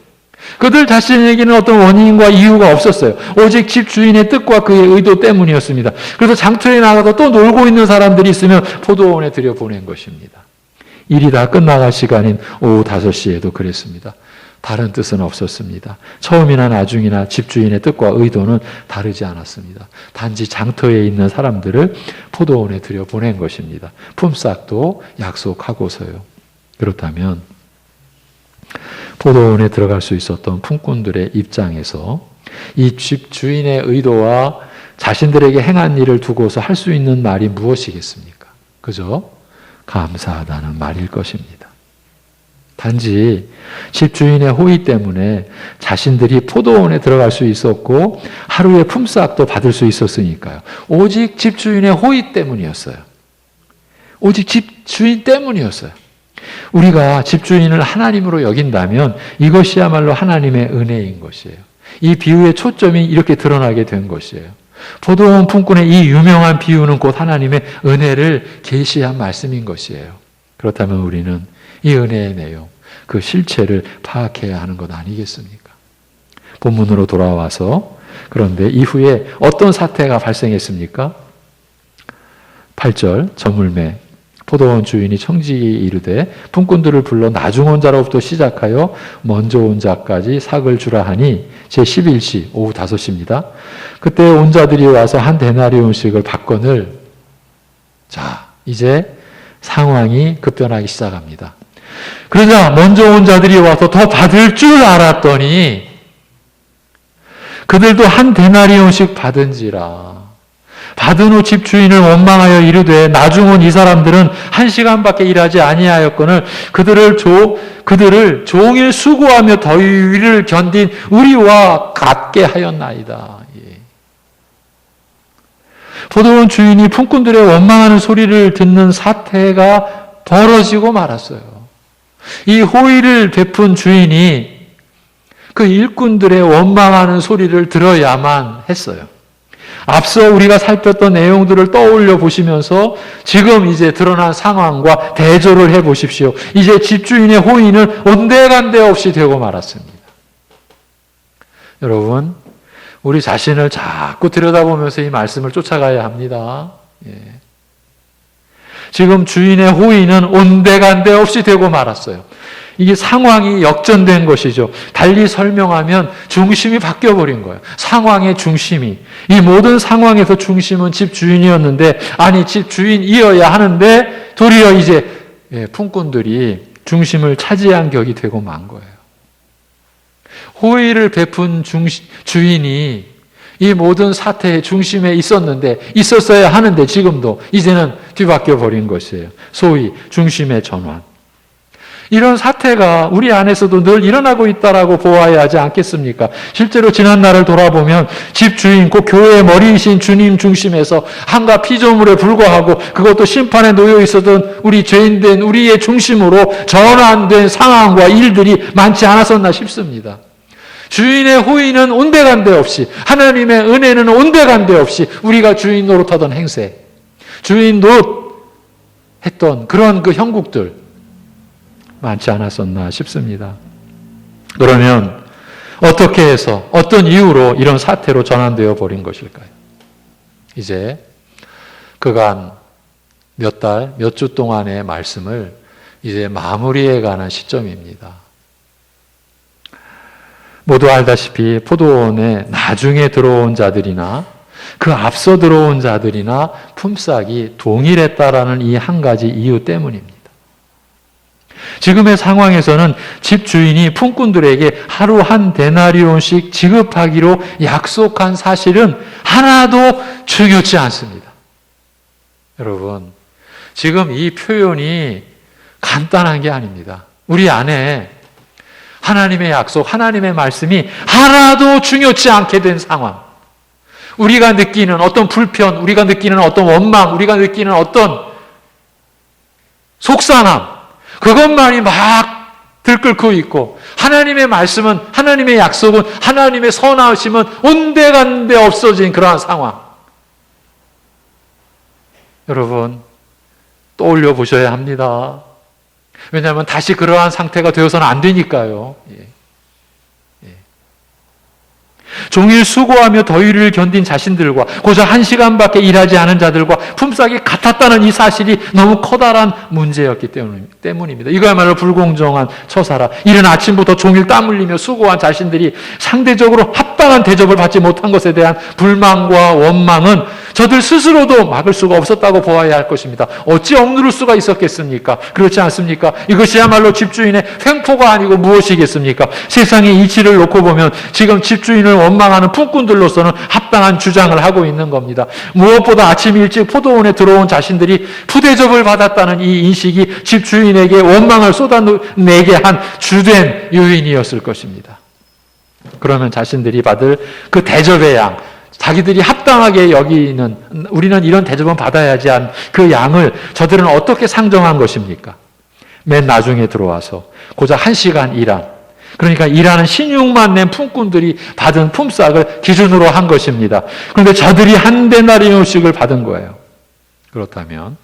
그들 자신에게는 어떤 원인과 이유가 없었어요. 오직 집주인의 뜻과 그의 의도 때문이었습니다. 그래서 장터에 나가서 또 놀고 있는 사람들이 있으면 포도원에 들여보낸 것입니다. 일이 다 끝나갈 시간인 오후 5시에도 그랬습니다. 다른 뜻은 없었습니다. 처음이나 나중이나 집주인의 뜻과 의도는 다르지 않았습니다. 단지 장터에 있는 사람들을 포도원에 들여보낸 것입니다. 품삯도 약속하고서요. 그렇다면 포도원에 들어갈 수 있었던 품꾼들의 입장에서 이 집주인의 의도와 자신들에게 행한 일을 두고서 할 수 있는 말이 무엇이겠습니까? 그저 감사하다는 말일 것입니다. 단지 집주인의 호의 때문에 자신들이 포도원에 들어갈 수 있었고 하루의 품삯도 받을 수 있었으니까요. 오직 집주인의 호의 때문이었어요. 오직 집주인 때문이었어요. 우리가 집주인을 하나님으로 여긴다면 이것이야말로 하나님의 은혜인 것이에요. 이 비유의 초점이 이렇게 드러나게 된 것이에요. 포도원 품꾼의 이 유명한 비유는 곧 하나님의 은혜를 계시한 말씀인 것이에요. 그렇다면 우리는 이 은혜의 내용, 그 실체를 파악해야 하는 것 아니겠습니까? 본문으로 돌아와서 그런데 이후에 어떤 사태가 발생했습니까? 8절 저물매 포도원 주인이 청지기에 이르되 품꾼들을 불러 나중 온 자로부터 시작하여 먼저 온 자까지 삭을 주라 하니 제11시 오후 5시입니다. 그때 온 자들이 와서 한 데나리온씩을 받거늘 자 이제 상황이 급변하기 시작합니다. 그러자 먼저 온 자들이 와서 더 받을 줄 알았더니 그들도 한 데나리온씩 받은지라. 받은 후 집주인을 원망하여 이르되 나중 온 이 사람들은 1시간밖에 일하지 아니하였거늘 그들을 종일 수고하며 더위를 견딘 우리와 같게 하였나이다. 예. 포도원 주인이 품꾼들의 원망하는 소리를 듣는 사태가 벌어지고 말았어요. 이 호의를 베푼 주인이 그 일꾼들의 원망하는 소리를 들어야만 했어요. 앞서 우리가 살폈던 내용들을 떠올려 보시면서 지금 이제 드러난 상황과 대조를 해 보십시오. 이제 집주인의 호의는 온데간데 없이 되고 말았습니다. 여러분, 우리 자신을 자꾸 들여다보면서 이 말씀을 쫓아가야 합니다. 예. 지금 주인의 호의는 온데간데 없이 되고 말았어요. 이게 상황이 역전된 것이죠. 달리 설명하면 중심이 바뀌어버린 거예요. 상황의 중심이. 이 모든 상황에서 중심은 집주인이었는데, 아니 집주인이어야 하는데 도리어 이제 품꾼들이 중심을 차지한 격이 되고 만 거예요. 호의를 베푼 주인이 이 모든 사태의 중심에 있었어야 하는데 지금도 이제는 뒤바뀌어 버린 것이에요. 소위 중심의 전환. 이런 사태가 우리 안에서도 늘 일어나고 있다라고 보아야 하지 않겠습니까? 실제로 지난 날을 돌아보면 집주인, 곧 교회의 머리이신 주님 중심에서 한가 피조물에 불과하고 그것도 심판에 놓여 있었던 우리 죄인된 우리의 중심으로 전환된 상황과 일들이 많지 않았었나 싶습니다. 주인의 호의는 온데간데 없이, 하나님의 은혜는 온데간데 없이 우리가 주인 노릇하던 행세, 주인 노릇했던 그런 그 형국들 많지 않았었나 싶습니다. 그러면 어떻게 해서 어떤 이유로 이런 사태로 전환되어 버린 것일까요? 이제 그간 몇 달, 몇 주 동안의 말씀을 이제 마무리해 가는 시점입니다. 모두 알다시피 포도원에 나중에 들어온 자들이나 그 앞서 들어온 자들이나 품삯이 동일했다라는 이 한 가지 이유 때문입니다. 지금의 상황에서는 집주인이 품꾼들에게 하루 한 데나리온씩 지급하기로 약속한 사실은 하나도 중요치 않습니다. 여러분, 지금 이 표현이 간단한 게 아닙니다. 우리 안에 하나님의 약속, 하나님의 말씀이 하나도 중요치 않게 된 상황. 우리가 느끼는 어떤 불편, 우리가 느끼는 어떤 원망, 우리가 느끼는 어떤 속상함, 그것만이 막 들끓고 있고 하나님의 말씀은, 하나님의 약속은, 하나님의 선하심은 온데간데 없어진 그러한 상황. 여러분, 떠올려 보셔야 합니다. 왜냐하면 다시 그러한 상태가 되어서는 안 되니까요. 종일 수고하며 더위를 견딘 자신들과 고작 1시간밖에 일하지 않은 자들과 품삯이 같았다는 이 사실이 너무 커다란 문제였기 때문입니다. 이거야말로 불공정한 처사라. 이른 아침부터 종일 땀 흘리며 수고한 자신들이 상대적으로 합당한 대접을 받지 못한 것에 대한 불만과 원망은 저들 스스로도 막을 수가 없었다고 보아야 할 것입니다. 어찌 억누를 수가 있었겠습니까? 그렇지 않습니까? 이것이야말로 집주인의 횡포가 아니고 무엇이겠습니까? 세상의 이치를 놓고 보면 지금 집주인을 원망하는 품꾼들로서는 합당한 주장을 하고 있는 겁니다. 무엇보다 아침 일찍 포도원에 들어온 자신들이 푸대접을 받았다는 이 인식이 집주인에게 원망을 쏟아내게 한 주된 요인이었을 것입니다. 그러면 자신들이 받을 그 대접의 양, 자기들이 합당하게 여기는, 우리는 이런 대접은 받아야지 한 그 양을 저들은 어떻게 상정한 것입니까? 맨 나중에 들어와서 고작 1시간 일한, 그러니까 일하는 신용만 낸 품꾼들이 받은 품삯을 기준으로 한 것입니다. 그런데 저들이 한 데나리온씩을 받은 거예요. 그렇다면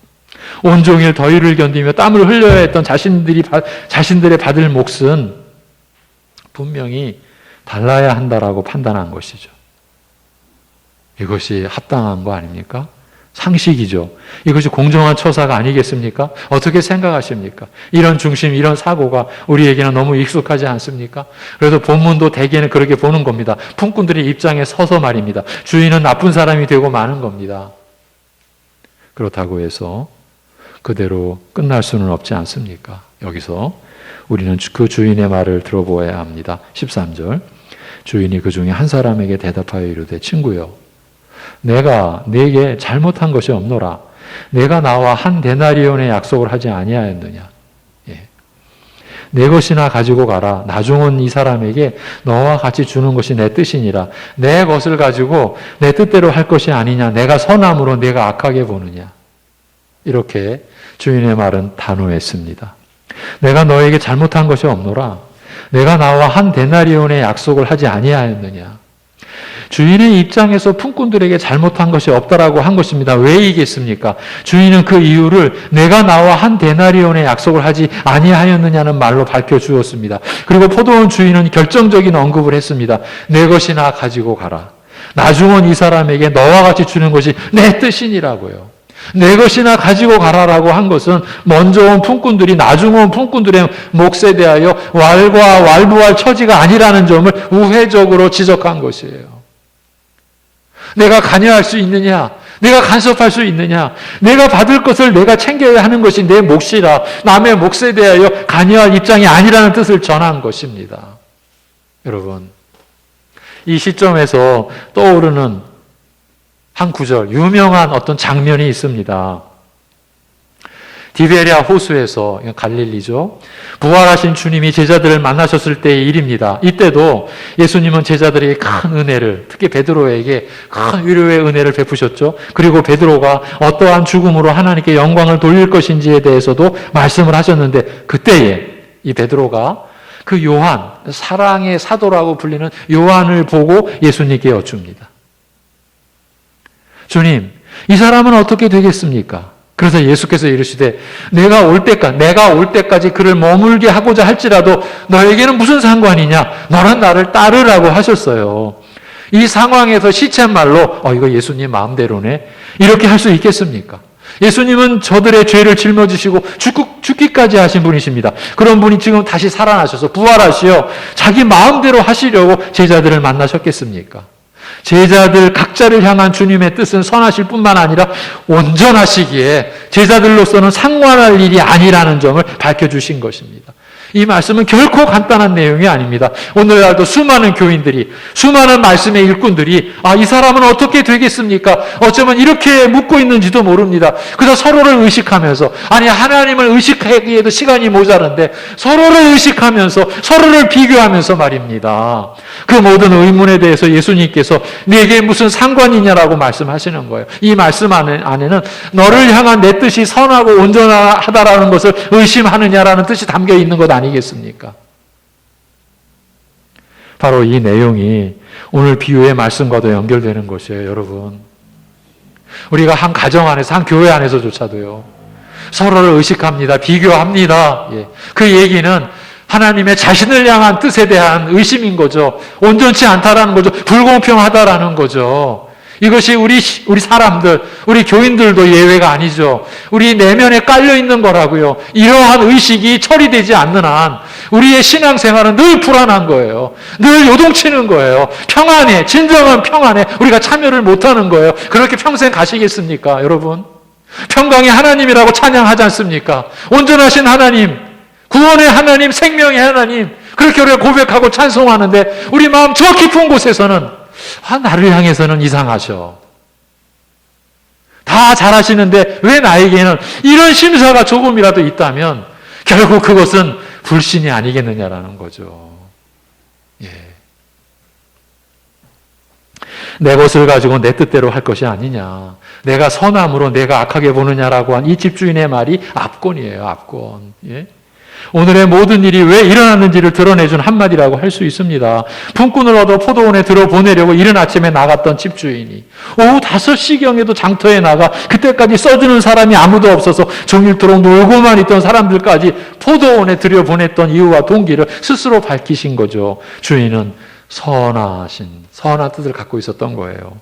온종일 더위를 견디며 땀을 흘려야 했던 자신들의 받을 몫은 분명히 달라야 한다라고 판단한 것이죠. 이것이 합당한 거 아닙니까? 상식이죠. 이것이 공정한 처사가 아니겠습니까? 어떻게 생각하십니까? 이런 중심, 이런 사고가 우리에게는 너무 익숙하지 않습니까? 그래서 본문도 대개는 그렇게 보는 겁니다. 품꾼들의 입장에 서서 말입니다. 주인은 나쁜 사람이 되고 마는 겁니다. 그렇다고 해서 그대로 끝날 수는 없지 않습니까? 여기서 우리는 그 주인의 말을 들어보아야 합니다. 13절. 주인이 그 중에 한 사람에게 대답하여 이르되 친구여 내가 네게 잘못한 것이 없노라. 내가 나와 한 데나리온의 약속을 하지 아니하였느냐. 내 것이나 가지고 가라. 나중은 이 사람에게 너와 같이 주는 것이 내 뜻이니라. 내 것을 가지고 내 뜻대로 할 것이 아니냐. 내가 선함으로 내가 악하게 보느냐. 이렇게 주인의 말은 단호했습니다. 내가 너에게 잘못한 것이 없노라. 내가 나와 한 데나리온의 약속을 하지 아니하였느냐. 주인의 입장에서 품꾼들에게 잘못한 것이 없다라고 한 것입니다. 왜이겠습니까? 주인은 그 이유를 내가 나와 한 데나리온의 약속을 하지 아니하였느냐는 말로 밝혀주었습니다. 그리고 포도원 주인은 결정적인 언급을 했습니다. 내 것이나 가지고 가라. 나중은 이 사람에게 너와 같이 주는 것이 내 뜻이니라고요. 내 것이나 가지고 가라라고 한 것은 먼저 온 품꾼들이 나중 온 품꾼들의 몫에 대하여 왈과 왈부할 처지가 아니라는 점을 우회적으로 지적한 것이에요. 내가 관여할 수 있느냐? 내가 간섭할 수 있느냐? 내가 받을 것을 내가 챙겨야 하는 것이 내 몫이라 남의 몫에 대하여 관여할 입장이 아니라는 뜻을 전한 것입니다. 여러분, 이 시점에서 떠오르는 한 구절, 유명한 어떤 장면이 있습니다. 디베랴 호수에서, 갈릴리죠. 부활하신 주님이 제자들을 만나셨을 때의 일입니다. 이때도 예수님은 제자들에게 큰 은혜를, 특히 베드로에게 큰 위로의 은혜를 베푸셨죠. 그리고 베드로가 어떠한 죽음으로 하나님께 영광을 돌릴 것인지에 대해서도 말씀을 하셨는데, 그때에 이 베드로가 그 요한, 사랑의 사도라고 불리는 요한을 보고 예수님께 여쭙니다. 주님, 이 사람은 어떻게 되겠습니까? 그래서 예수께서 이르시되 내가 올 때까지 그를 머물게 하고자 할지라도 너에게는 무슨 상관이냐? 너는 나를 따르라고 하셨어요. 이 상황에서 시쳇말로 이거 예수님 마음대로네. 이렇게 할 수 있겠습니까? 예수님은 저들의 죄를 짊어지시고 죽기까지 하신 분이십니다. 그런 분이 지금 다시 살아나셔서 부활하시어 자기 마음대로 하시려고 제자들을 만나셨겠습니까? 제자들 각자를 향한 주님의 뜻은 선하실 뿐만 아니라 온전하시기에 제자들로서는 상관할 일이 아니라는 점을 밝혀주신 것입니다. 이 말씀은 결코 간단한 내용이 아닙니다. 오늘날도 수많은 교인들이, 수많은 말씀의 일꾼들이 이 사람은 어떻게 되겠습니까? 어쩌면 이렇게 묻고 있는지도 모릅니다. 그래서 서로를 의식하면서, 하나님을 의식하기에도 시간이 모자란데 서로를 의식하면서 서로를 비교하면서 말입니다. 그 모든 의문에 대해서 예수님께서 내게 무슨 상관이냐라고 말씀하시는 거예요. 이 말씀 안에는 너를 향한 내 뜻이 선하고 온전하다라는 것을 의심하느냐라는 뜻이 담겨 있는 것 아니겠습니까? 바로 이 내용이 오늘 비유의 말씀과도 연결되는 것이에요, 여러분. 우리가 한 가정 안에서, 한 교회 안에서조차도요, 서로를 의식합니다. 비교합니다. 그 얘기는 하나님의 자신을 향한 뜻에 대한 의심인 거죠. 온전치 않다라는 거죠. 불공평하다라는 거죠. 이것이 우리 사람들, 우리 교인들도 예외가 아니죠. 우리 내면에 깔려 있는 거라고요. 이러한 의식이 처리되지 않는 한 우리의 신앙생활은 늘 불안한 거예요. 늘 요동치는 거예요. 평안에, 진정한 평안에 우리가 참여를 못하는 거예요. 그렇게 평생 가시겠습니까, 여러분? 평강의 하나님이라고 찬양하지 않습니까? 온전하신 하나님, 구원의 하나님, 생명의 하나님, 그렇게 우리가 고백하고 찬송하는데 우리 마음 저 깊은 곳에서는 나를 향해서는 이상하셔. 다 잘하시는데 왜 나에게는 이런 심사가 조금이라도 있다면 결국 그것은 불신이 아니겠느냐라는 거죠. 예. 내 것을 가지고 내 뜻대로 할 것이 아니냐. 내가 선함으로 내가 악하게 보느냐라고 한 이 집주인의 말이 압권이에요. 압권. 예? 오늘의 모든 일이 왜 일어났는지를 드러내준 한마디라고 할 수 있습니다. 품꾼을 얻어 포도원에 들어보내려고 이른 아침에 나갔던 집주인이 오후 5시경에도 장터에 나가 그때까지 써주는 사람이 아무도 없어서 종일토록 놀고만 있던 사람들까지 포도원에 들여보냈던 이유와 동기를 스스로 밝히신 거죠. 주인은 선한 뜻을 갖고 있었던 거예요.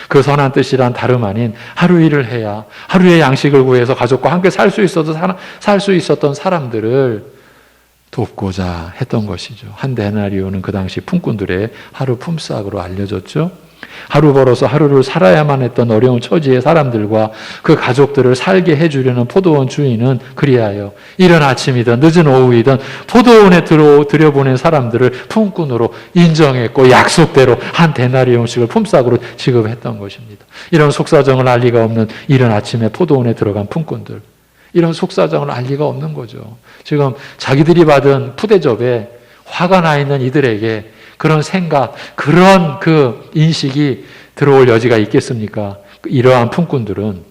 그 선한 뜻이란 다름 아닌 하루 일을 해야 하루의 양식을 구해서 가족과 함께 살 수 있었던 사람들을 돕고자 했던 것이죠. 한 데나리오는 그 당시 품꾼들의 하루 품삯으로 알려졌죠. 하루 벌어서 하루를 살아야만 했던 어려운 처지의 사람들과 그 가족들을 살게 해주려는 포도원 주인은 그리하여 이른 아침이든 늦은 오후이든 포도원에 들여보낸 사람들을 품꾼으로 인정했고 약속대로 한 데나리온씩을 품삯으로 지급했던 것입니다. 이런 속사정을 알 리가 없는 이른 아침에 포도원에 들어간 품꾼들, 이런 속사정을 알 리가 없는 거죠. 지금 자기들이 받은 푸대접에 화가 나 있는 이들에게 그런 생각, 그런 그 인식이 들어올 여지가 있겠습니까? 이러한 품꾼들은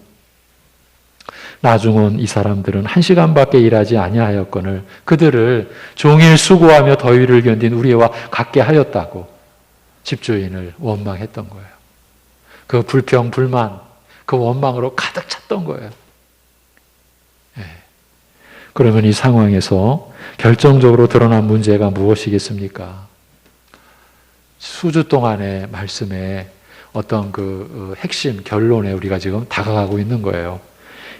나중은 이 사람들은 1시간밖에 일하지 아니하였거늘 그들을 종일 수고하며 더위를 견딘 우리와 같게 하였다고 집주인을 원망했던 거예요. 그 불평, 불만, 그 원망으로 가득 찼던 거예요. 그러면 이 상황에서 결정적으로 드러난 문제가 무엇이겠습니까? 수주 동안의 말씀에 어떤 그 핵심 결론에 우리가 지금 다가가고 있는 거예요.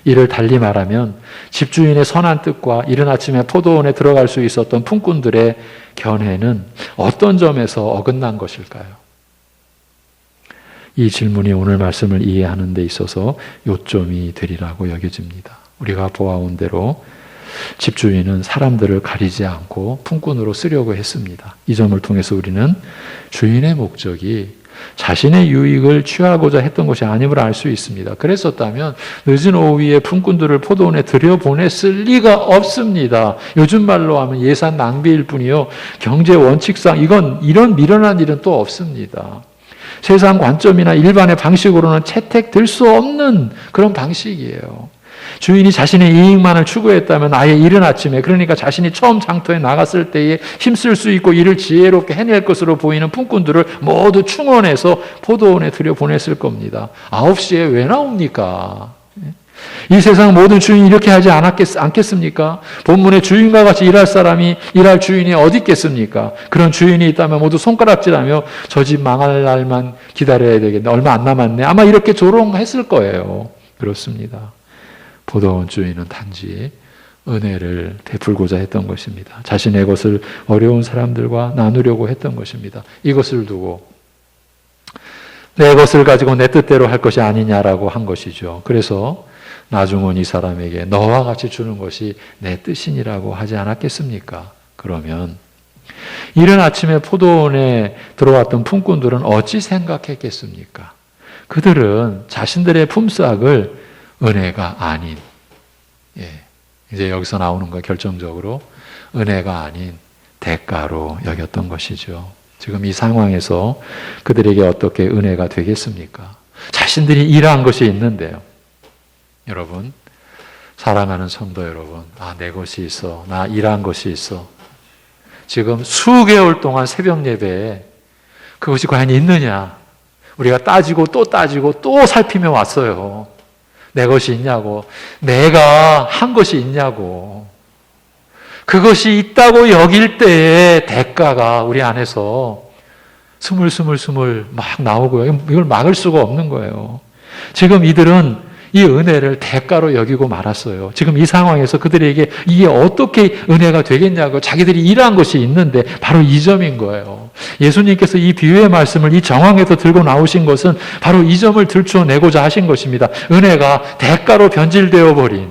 이를 달리 말하면 집주인의 선한 뜻과 이른 아침에 포도원에 들어갈 수 있었던 품꾼들의 견해는 어떤 점에서 어긋난 것일까요? 이 질문이 오늘 말씀을 이해하는 데 있어서 요점이 되리라고 여겨집니다. 우리가 보아온 대로 집주인은 사람들을 가리지 않고 품꾼으로 쓰려고 했습니다. 이 점을 통해서 우리는 주인의 목적이 자신의 유익을 취하고자 했던 것이 아님을 알 수 있습니다. 그랬었다면 늦은 오후에 품꾼들을 포도원에 들여보냈을 리가 없습니다. 요즘 말로 하면 예산 낭비일 뿐이요. 경제 원칙상 이런 미련한 일은 또 없습니다. 세상 관점이나 일반의 방식으로는 채택될 수 없는 그런 방식이에요. 주인이 자신의 이익만을 추구했다면 아예 이른 아침에, 그러니까 자신이 처음 장터에 나갔을 때에 힘쓸 수 있고 일을 지혜롭게 해낼 것으로 보이는 품꾼들을 모두 충원해서 포도원에 들여보냈을 겁니다. 9시에 왜 나옵니까? 이 세상 모든 주인이 이렇게 하지 않겠습니까? 본문에 주인과 같이 일할 주인이 어디 있겠습니까? 그런 주인이 있다면 모두 손가락질하며 저 집 망할 날만 기다려야 되겠네. 얼마 안 남았네. 아마 이렇게 조롱했을 거예요. 그렇습니다. 포도원 주인은 단지 은혜를 베풀고자 했던 것입니다. 자신의 것을 어려운 사람들과 나누려고 했던 것입니다. 이것을 두고 내 것을 가지고 내 뜻대로 할 것이 아니냐라고 한 것이죠. 그래서 나중은 이 사람에게 너와 같이 주는 것이 내 뜻이니라고 하지 않았겠습니까? 그러면 이른 아침에 포도원에 들어왔던 품꾼들은 어찌 생각했겠습니까? 그들은 자신들의 품삯을 은혜가 아닌, 이제 여기서 나오는 거 결정적으로 은혜가 아닌 대가로 여겼던 것이죠. 지금 이 상황에서 그들에게 어떻게 은혜가 되겠습니까? 자신들이 일한 것이 있는데요. 여러분, 사랑하는 성도 여러분, 내 것이 있어. 나 일한 것이 있어. 지금 수개월 동안 새벽 예배에 그것이 과연 있느냐? 우리가 따지고 또 살피며 왔어요. 내 것이 있냐고. 내가 한 것이 있냐고. 그것이 있다고 여길 때의 대가가 우리 안에서 스물스물 막 나오고요. 이걸 막을 수가 없는 거예요. 지금 이들은 이 은혜를 대가로 여기고 말았어요. 지금 이 상황에서 그들에게 이게 어떻게 은혜가 되겠냐고 자기들이 일한 것이 있는데 바로 이 점인 거예요. 예수님께서 이 비유의 말씀을 이 정황에서 들고 나오신 것은 바로 이 점을 들춰내고자 하신 것입니다. 은혜가 대가로 변질되어 버린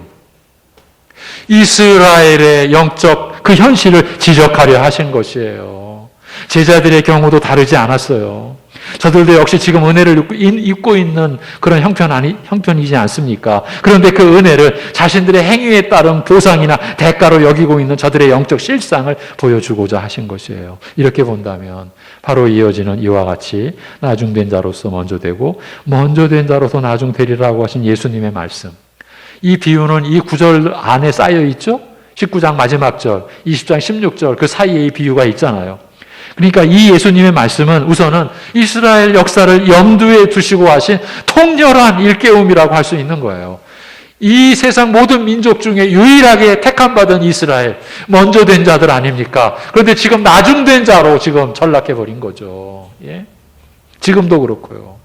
이스라엘의 영적 그 현실을 지적하려 하신 것이에요. 제자들의 경우도 다르지 않았어요. 저들도 역시 지금 은혜를 입고 있는 그런 형편이지 않습니까? 그런데 그 은혜를 자신들의 행위에 따른 보상이나 대가로 여기고 있는 저들의 영적 실상을 보여주고자 하신 것이에요. 이렇게 본다면 바로 이어지는 이와 같이 나중된 자로서 먼저 되고 먼저 된 자로서 나중되리라고 하신 예수님의 말씀. 이 비유는 이 구절 안에 쌓여 있죠? 19장 마지막 절, 20장 16절 그 사이에 이 비유가 있잖아요. 그러니까 이 예수님의 말씀은 우선은 이스라엘 역사를 염두에 두시고 하신 통렬한 일깨움이라고 할 수 있는 거예요. 이 세상 모든 민족 중에 유일하게 택함받은 이스라엘, 먼저 된 자들 아닙니까? 그런데 지금 나중된 자로 지금 전락해버린 거죠. 예? 지금도 그렇고요.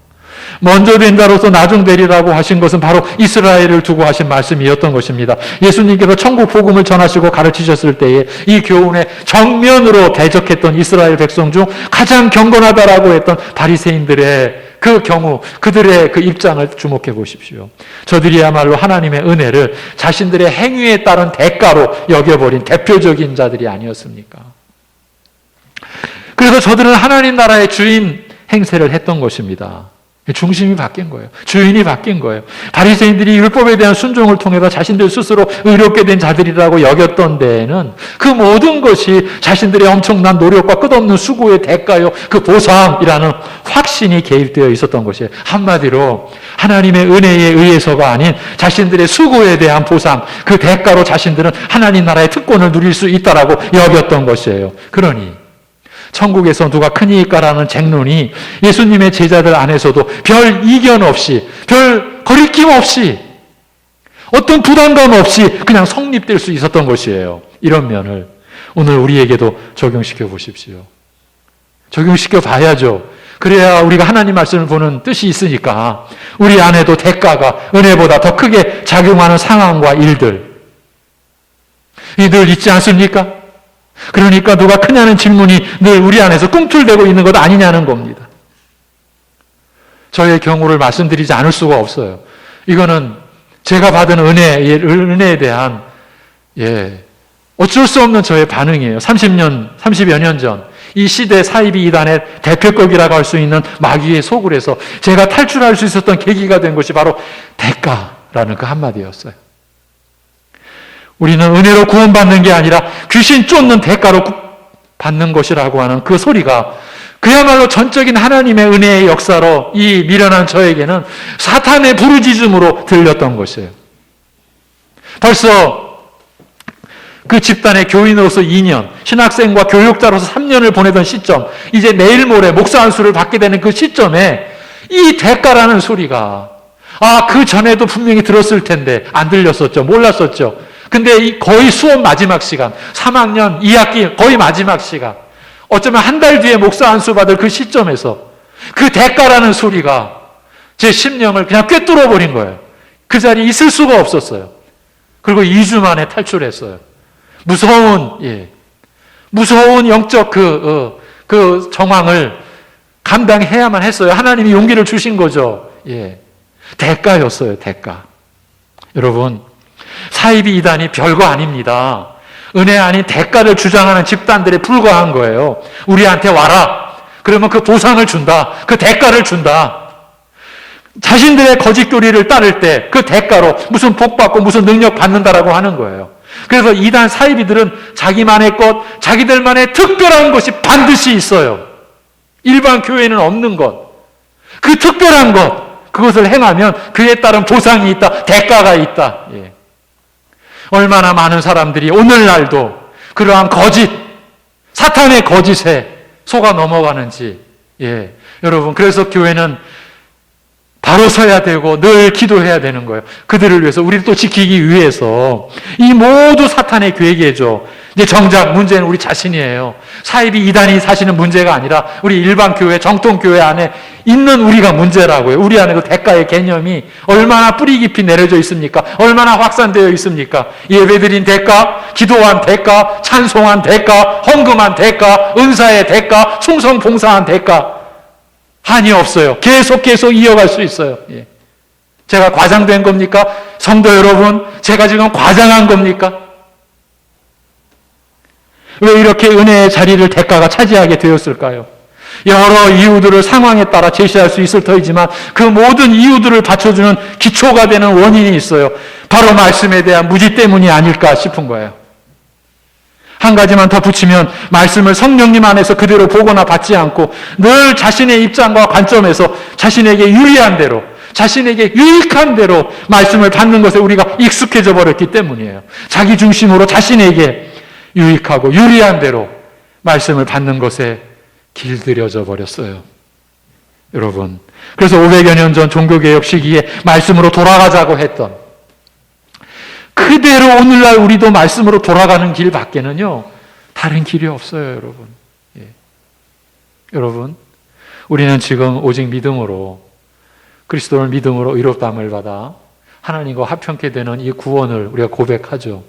먼저 된 자로서 나중되리라고 하신 것은 바로 이스라엘을 두고 하신 말씀이었던 것입니다. 예수님께서 천국 복음을 전하시고 가르치셨을 때에 이 교훈에 정면으로 대적했던 이스라엘 백성 중 가장 경건하다라고 했던 바리새인들의 그 경우, 그들의 그 입장을 주목해 보십시오. 저들이야말로 하나님의 은혜를 자신들의 행위에 따른 대가로 여겨버린 대표적인 자들이 아니었습니까? 그래서 저들은 하나님 나라의 주인 행세를 했던 것입니다. 중심이 바뀐 거예요. 주인이 바뀐 거예요. 바리새인들이 율법에 대한 순종을 통해서 자신들 스스로 의롭게 된 자들이라고 여겼던 데에는 그 모든 것이 자신들의 엄청난 노력과 끝없는 수고의 대가요, 그 보상이라는 확신이 개입되어 있었던 것이에요. 한마디로 하나님의 은혜에 의해서가 아닌 자신들의 수고에 대한 보상, 그 대가로 자신들은 하나님 나라의 특권을 누릴 수 있다라고 여겼던 것이에요. 그러니 천국에서 누가 크니까라는 쟁론이 예수님의 제자들 안에서도 별 이견 없이, 별 거리낌 없이, 어떤 부담감 없이 그냥 성립될 수 있었던 것이에요. 이런 면을 오늘 우리에게도 적용시켜 보십시오. 적용시켜 봐야죠. 그래야 우리가 하나님 말씀을 보는 뜻이 있으니까 우리 안에도 대가가 은혜보다 더 크게 작용하는 상황과 일들 늘 있지 않습니까? 그러니까 누가 크냐는 질문이 늘 우리 안에서 꿈틀대고 있는 것 아니냐는 겁니다. 저의 경우를 말씀드리지 않을 수가 없어요. 이거는 제가 받은 은혜에 대한 어쩔 수 없는 저의 반응이에요. 30여 년 전 이 시대 사이비 이단의 대표격이라고 할 수 있는 마귀의 소굴에서 제가 탈출할 수 있었던 계기가 된 것이 바로 대가라는 그 한마디였어요. 우리는 은혜로 구원받는 게 아니라 귀신 쫓는 대가로 받는 것이라고 하는 그 소리가 그야말로 전적인 하나님의 은혜의 역사로 이 미련한 저에게는 사탄의 부르짖음으로 들렸던 것이에요. 벌써 그 집단의 교인으로서 2년, 신학생과 교육자로서 3년을 보내던 시점, 이제 내일 모레 목사 안수를 받게 되는 그 시점에 이 대가라는 소리가 그 전에도 분명히 들었을 텐데 안 들렸었죠. 몰랐었죠. 근데 거의 수업 마지막 시간, 3학년 2학기 거의 마지막 시간, 어쩌면 한 달 뒤에 목사 안수 받을 그 시점에서 그 대가라는 소리가 제 심령을 그냥 꿰뚫어 버린 거예요. 그 자리에 있을 수가 없었어요. 그리고 2주 만에 탈출했어요. 무서운 영적 그 정황을 감당해야만 했어요. 하나님이 용기를 주신 거죠. 대가였어요, 대가. 여러분, 사이비 이단이 별거 아닙니다. 은혜 아닌 대가를 주장하는 집단들에 불과한 거예요. 우리한테 와라. 그러면 그 보상을 준다. 그 대가를 준다. 자신들의 거짓 교리를 따를 때 그 대가로 무슨 복 받고 무슨 능력 받는다라고 하는 거예요. 그래서 이단 사이비들은 자기만의 것, 자기들만의 특별한 것이 반드시 있어요. 일반 교회는 없는 것. 그 특별한 것, 그것을 행하면 그에 따른 보상이 있다, 대가가 있다. 얼마나 많은 사람들이 오늘날도 그러한 거짓, 사탄의 거짓에 속아 넘어가는지. 여러분, 그래서 교회는 바로 서야 되고 늘 기도해야 되는 거예요. 그들을 위해서, 우리를 또 지키기 위해서 이 모두 사탄의 계획이죠. 이제 정작 문제는 우리 자신이에요. 사이비 이단이 사시는 문제가 아니라 우리 일반 교회, 정통 교회 안에 있는 우리가 문제라고요. 우리 안에 그 대가의 개념이 얼마나 뿌리 깊이 내려져 있습니까? 얼마나 확산되어 있습니까? 예배드린 대가, 기도한 대가, 찬송한 대가, 헌금한 대가, 은사의 대가, 충성 봉사한 대가. 한이 없어요. 계속 이어갈 수 있어요. 예. 제가 과장된 겁니까? 성도 여러분, 제가 지금 과장한 겁니까? 왜 이렇게 은혜의 자리를 대가가 차지하게 되었을까요? 여러 이유들을 상황에 따라 제시할 수 있을 터이지만 그 모든 이유들을 받쳐주는 기초가 되는 원인이 있어요. 바로 말씀에 대한 무지 때문이 아닐까 싶은 거예요. 한 가지만 더 붙이면 말씀을 성령님 안에서 그대로 보거나 받지 않고 늘 자신의 입장과 관점에서 자신에게 유리한 대로, 자신에게 유익한 대로 말씀을 받는 것에 우리가 익숙해져 버렸기 때문이에요. 자기 중심으로 자신에게 유익하고 유리한 대로 말씀을 받는 것에 길들여져 버렸어요. 여러분, 그래서 500여 년 전 종교개혁 시기에 말씀으로 돌아가자고 했던 그대로 오늘날 우리도 말씀으로 돌아가는 길 밖에는요 다른 길이 없어요. 여러분. 예. 여러분, 우리는 지금 오직 믿음으로, 그리스도를 믿음으로 의롭다함을 받아 하나님과 화평케 되는 이 구원을 우리가 고백하죠.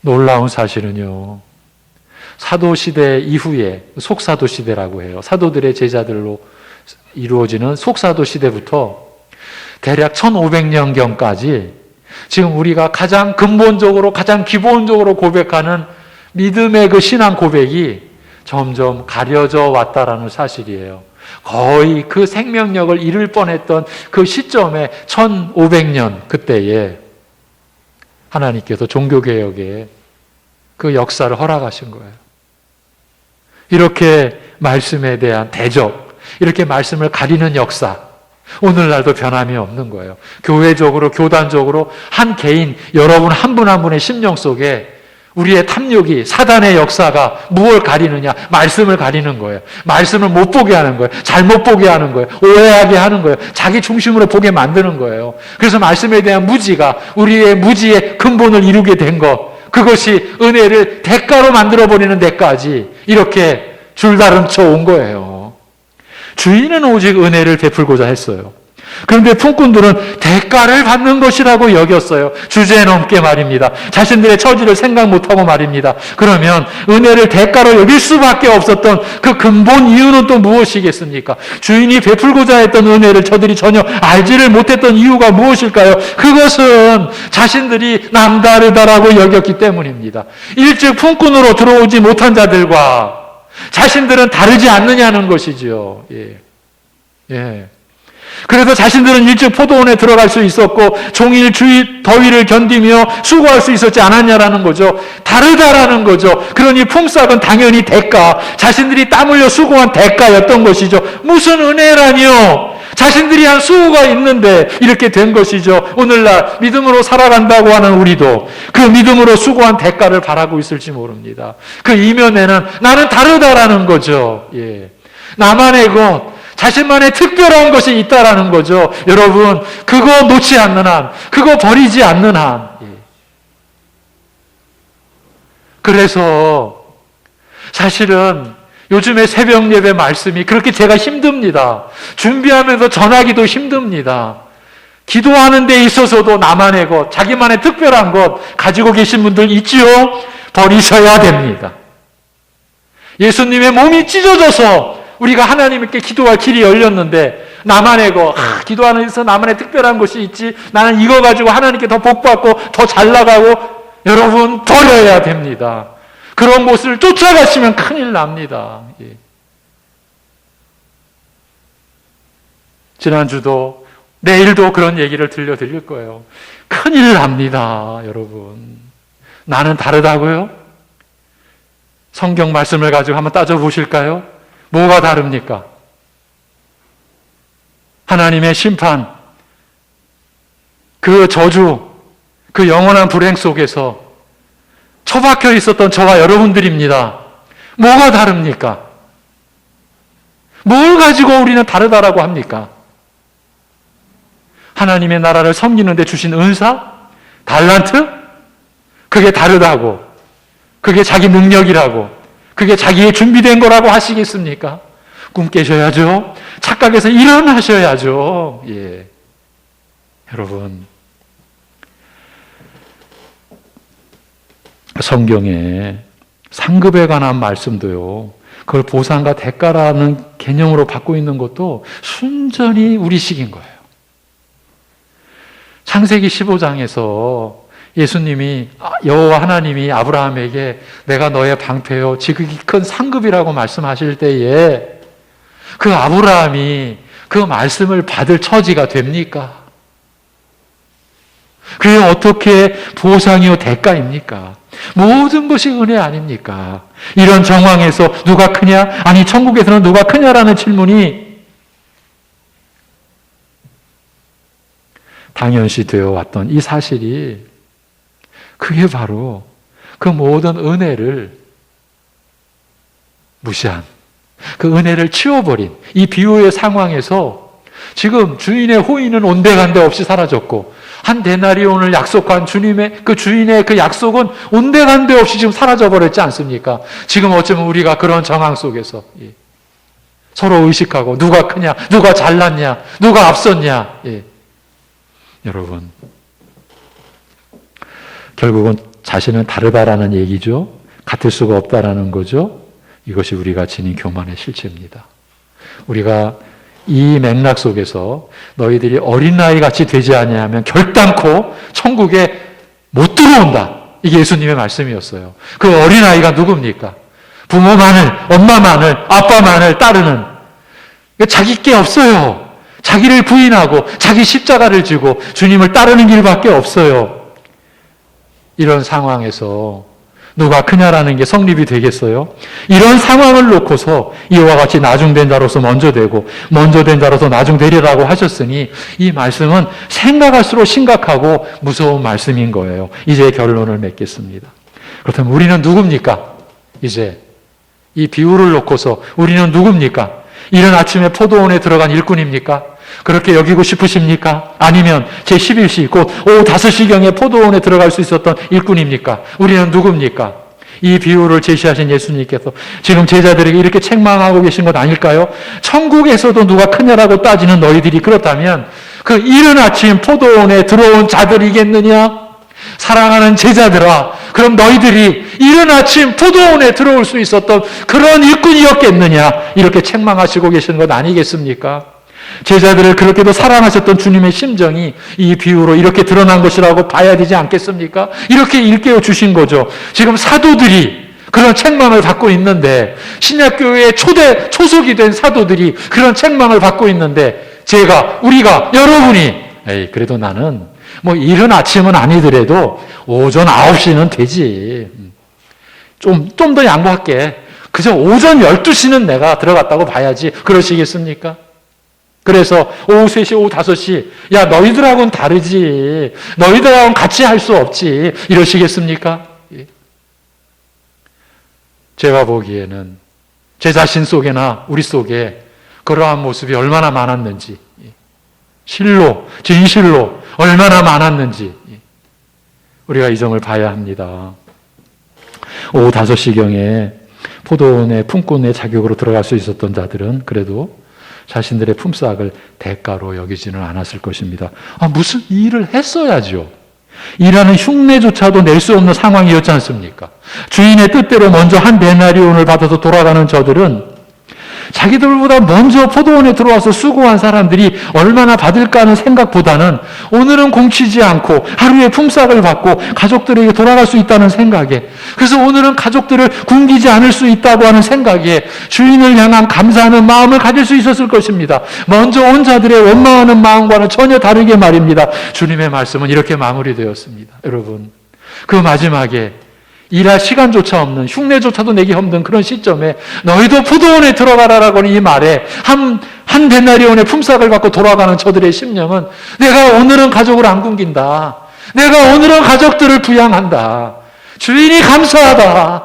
놀라운 사실은요, 사도시대 이후에 속사도시대라고 해요. 사도들의 제자들로 이루어지는 속사도시대부터 대략 1500년경까지 지금 우리가 가장 근본적으로, 가장 기본적으로 고백하는 믿음의 그 신앙 고백이 점점 가려져 왔다라는 사실이에요. 거의 그 생명력을 잃을 뻔했던 그 시점에 1500년 그때에 하나님께서 종교개혁에 그 역사를 허락하신 거예요. 이렇게 말씀에 대한 대적, 이렇게 말씀을 가리는 역사, 오늘날도 변함이 없는 거예요. 교회적으로, 교단적으로 한 개인, 여러분 한 분 한 분의 심령 속에 우리의 탐욕이, 사단의 역사가 무엇을 가리느냐? 말씀을 가리는 거예요. 말씀을 못 보게 하는 거예요. 잘못 보게 하는 거예요. 오해하게 하는 거예요. 자기 중심으로 보게 만드는 거예요. 그래서 말씀에 대한 무지가 우리의 무지의 근본을 이루게 된 것, 그것이 은혜를 대가로 만들어버리는 데까지 이렇게 줄다름쳐 온 거예요. 주인은 오직 은혜를 베풀고자 했어요. 그런데 품꾼들은 대가를 받는 것이라고 여겼어요. 주제넘게 말입니다. 자신들의 처지를 생각 못하고 말입니다. 그러면 은혜를 대가로 여길 수밖에 없었던 그 근본 이유는 또 무엇이겠습니까? 주인이 베풀고자 했던 은혜를 저들이 전혀 알지를 못했던 이유가 무엇일까요? 그것은 자신들이 남다르다라고 여겼기 때문입니다. 일찍 품꾼으로 들어오지 못한 자들과 자신들은 다르지 않느냐는 것이지요. 예. 그래서 자신들은 일찍 포도원에 들어갈 수 있었고 종일 주위 더위를 견디며 수고할 수 있었지 않았냐라는 거죠. 다르다라는 거죠. 그러니 품삯은 당연히 대가, 자신들이 땀 흘려 수고한 대가였던 것이죠. 무슨 은혜라니요? 자신들이 한 수고가 있는데 이렇게 된 것이죠. 오늘날 믿음으로 살아간다고 하는 우리도 그 믿음으로 수고한 대가를 바라고 있을지 모릅니다. 그 이면에는 나는 다르다라는 거죠. 예. 나만의 것, 자신만의 특별한 것이 있다라는 거죠. 여러분, 그거 놓지 않는 한, 그거 버리지 않는 한. 그래서 사실은 요즘에 새벽 예배 말씀이 그렇게 제가 힘듭니다. 준비하면서 전하기도 힘듭니다. 기도하는 데 있어서도 나만의 것, 자기만의 특별한 것 가지고 계신 분들 있지요? 버리셔야 됩니다. 예수님의 몸이 찢어져서 우리가 하나님께 기도할 길이 열렸는데 나만의 거, 기도하는 데서 나만의 특별한 것이 있지, 나는 이거 가지고 하나님께 더 복받고 더 잘 나가고, 여러분 버려야 됩니다. 그런 곳을 쫓아가시면 큰일 납니다. 예. 지난주도 내일도 그런 얘기를 들려드릴 거예요. 큰일 납니다. 여러분, 나는 다르다고요? 성경 말씀을 가지고 한번 따져보실까요? 뭐가 다릅니까? 하나님의 심판, 그 저주, 그 영원한 불행 속에서 처박혀 있었던 저와 여러분들입니다. 뭐가 다릅니까? 뭘 가지고 우리는 다르다라고 합니까? 하나님의 나라를 섬기는 데 주신 은사? 달란트? 그게 다르다고, 그게 자기 능력이라고, 그게 자기의 준비된 거라고 하시겠습니까? 꿈 깨셔야죠. 착각에서 일어나셔야죠. 예. 여러분, 성경에 상급에 관한 말씀도요, 그걸 보상과 대가라는 개념으로 받고 있는 것도 순전히 우리식인 거예요. 창세기 15장에서 예수님이, 여호와 하나님이 아브라함에게 내가 너의 방패요 지극히 큰 상급이라고 말씀하실 때에 그 아브라함이 그 말씀을 받을 처지가 됩니까? 그게 어떻게 보상이요 대가입니까? 모든 것이 은혜 아닙니까? 이런 정황에서 누가 크냐? 아니, 천국에서는 누가 크냐라는 질문이 당연시 되어 왔던 이 사실이, 그게 바로 그 모든 은혜를 무시한, 그 은혜를 치워버린 이 비유의 상황에서 지금 주인의 호의는 온데간데 없이 사라졌고, 한 데나리온을 약속한 주님의 그 주인의 그 약속은 온데간데 없이 지금 사라져버렸지 않습니까? 지금 어쩌면 우리가 그런 정황 속에서 서로 의식하고 누가 크냐, 누가 잘났냐, 누가 앞섰냐. 여러분, 결국은 자신은 다르다라는 얘기죠. 같을 수가 없다라는 거죠. 이것이 우리가 지닌 교만의 실체입니다. 우리가 이 맥락 속에서 너희들이 어린아이 같이 되지 아니하면 결단코 천국에 못 들어온다. 이게 예수님의 말씀이었어요. 그 어린아이가 누굽니까? 부모만을, 엄마만을, 아빠만을 따르는, 자기 게 없어요. 자기를 부인하고 자기 십자가를 지고 주님을 따르는 길밖에 없어요. 이런 상황에서 누가 크냐라는 게 성립이 되겠어요? 이런 상황을 놓고서 이와 같이 나중된 자로서 먼저 되고 먼저 된 자로서 나중되리라고 하셨으니 이 말씀은 생각할수록 심각하고 무서운 말씀인 거예요. 이제 결론을 맺겠습니다. 그렇다면 우리는 누굽니까? 이제 이 비유를 놓고서 우리는 누굽니까? 이른 아침에 포도원에 들어간 일꾼입니까? 그렇게 여기고 싶으십니까? 아니면 제11시 곧 오후 5시경에 포도원에 들어갈 수 있었던 일꾼입니까? 우리는 누굽니까? 이 비유를 제시하신 예수님께서 지금 제자들에게 이렇게 책망하고 계신 것 아닐까요? 천국에서도 누가 크냐라고 따지는 너희들이 그렇다면 그 이른 아침 포도원에 들어온 자들이겠느냐? 사랑하는 제자들아, 그럼 너희들이 이른 아침 포도원에 들어올 수 있었던 그런 일꾼이었겠느냐? 이렇게 책망하시고 계시는 것 아니겠습니까? 제자들을 그렇게도 사랑하셨던 주님의 심정이 이 비유로 이렇게 드러난 것이라고 봐야 되지 않겠습니까? 이렇게 일깨워 주신 거죠. 지금 사도들이 그런 책망을 받고 있는데, 신약교회의 초속이 된 사도들이 그런 책망을 받고 있는데, 우리가, 여러분이, 그래도 나는 뭐 이른 아침은 아니더라도 오전 9시는 되지. 좀 더 양보할게. 그저 오전 12시는 내가 들어갔다고 봐야지. 그러시겠습니까? 그래서 오후 3시, 오후 5시, 야, 너희들하고는 다르지. 너희들하고는 같이 할 수 없지. 이러시겠습니까? 제가 보기에는 제 자신 속에나 우리 속에 그러한 모습이 얼마나 많았는지, 실로, 진실로 얼마나 많았는지 우리가 이 점을 봐야 합니다. 오후 5시경에 포도원의 품꾼의 자격으로 들어갈 수 있었던 자들은 그래도 자신들의 품삯을 대가로 여기지는 않았을 것입니다. 무슨 일을 했어야죠. 일하는 흉내조차도 낼 수 없는 상황이었지 않습니까? 주인의 뜻대로 먼저 한 데나리온을 받아서 돌아가는 저들은 자기들보다 먼저 포도원에 들어와서 수고한 사람들이 얼마나 받을까 하는 생각보다는 오늘은 공치지 않고 하루에 품삯을 받고 가족들에게 돌아갈 수 있다는 생각에, 그래서 오늘은 가족들을 굶기지 않을 수 있다고 하는 생각에 주인을 향한 감사하는 마음을 가질 수 있었을 것입니다. 먼저 온 자들의 원망하는 마음과는 전혀 다르게 말입니다. 주님의 말씀은 이렇게 마무리되었습니다. 여러분, 그 마지막에 일할 시간조차 없는, 흉내조차도 내기 힘든 그런 시점에 너희도 포도원에 들어가라라고 하는 이 말에 한 데나리온의 품삯을 받고 돌아가는 저들의 심령은 내가 오늘은 가족을 안 굶긴다. 내가 오늘은 가족들을 부양한다. 주인이 감사하다.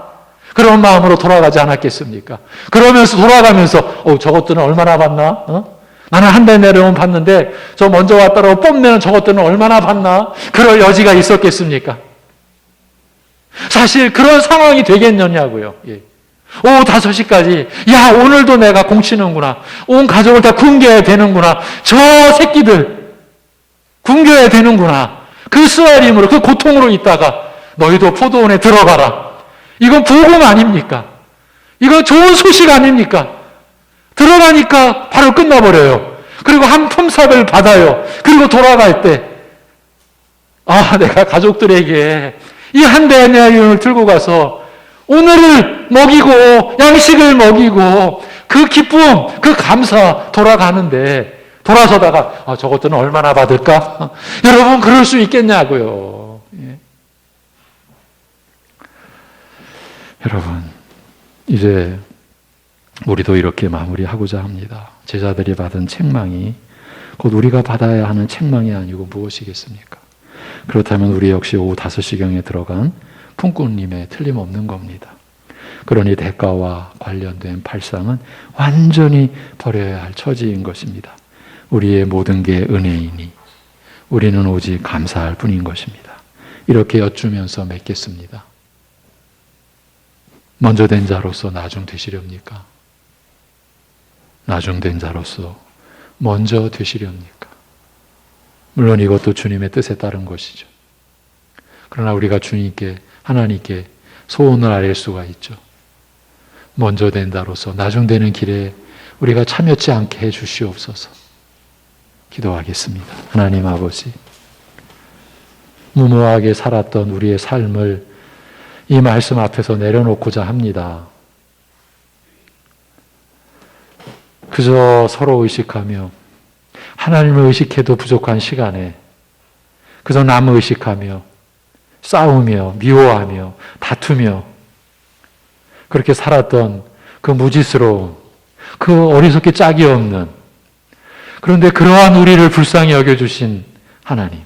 그런 마음으로 돌아가지 않았겠습니까? 그러면서 돌아가면서 저것들은 얼마나 받나? 나는 한 데나리온 받는데 저 먼저 왔다라고 뽐내는 저것들은 얼마나 받나? 그럴 여지가 있었겠습니까? 사실 그런 상황이 되겠느냐고요. 예. 오후 5시까지 야 오늘도 내가 공치는구나. 온 가족을 다 굶겨야 되는구나. 저 새끼들 굶겨야 되는구나. 그 쓰아림으로 그 고통으로 있다가 너희도 포도원에 들어가라. 이건 복음 아닙니까? 이건 좋은 소식 아닙니까? 들어가니까 바로 끝나버려요. 그리고 한 품삯을 받아요. 그리고 돌아갈 때 내가 가족들에게 이 한 데나리온을 들고 가서 오늘을 먹이고 양식을 먹이고 그 기쁨, 그 감사 돌아가는데 돌아서다가 저것들은 얼마나 받을까? 여러분 그럴 수 있겠냐고요. 예. 여러분 이제 우리도 이렇게 마무리하고자 합니다. 제자들이 받은 책망이 곧 우리가 받아야 하는 책망이 아니고 무엇이겠습니까? 그렇다면 우리 역시 오후 5시경에 들어간 품꾼님에 틀림없는 겁니다. 그러니 대가와 관련된 발상은 완전히 버려야 할 처지인 것입니다. 우리의 모든 게 은혜이니 우리는 오직 감사할 뿐인 것입니다. 이렇게 여쭈면서 맺겠습니다. 먼저 된 자로서 나중 되시렵니까? 나중 된 자로서 먼저 되시렵니까? 물론 이것도 주님의 뜻에 따른 것이죠. 그러나 우리가 주님께 하나님께 소원을 아뢰 수가 있죠. 먼저 된 자로서 나중 되는 길에 우리가 참여치 않게 해 주시옵소서. 기도하겠습니다. 하나님 아버지, 무모하게 살았던 우리의 삶을 이 말씀 앞에서 내려놓고자 합니다. 그저 서로 의식하며 하나님을 의식해도 부족한 시간에 그저 남 의식하며 싸우며 미워하며 다투며 그렇게 살았던 그 무지스러운 그 어리석기 짝이 없는 그런데 그러한 우리를 불쌍히 여겨주신 하나님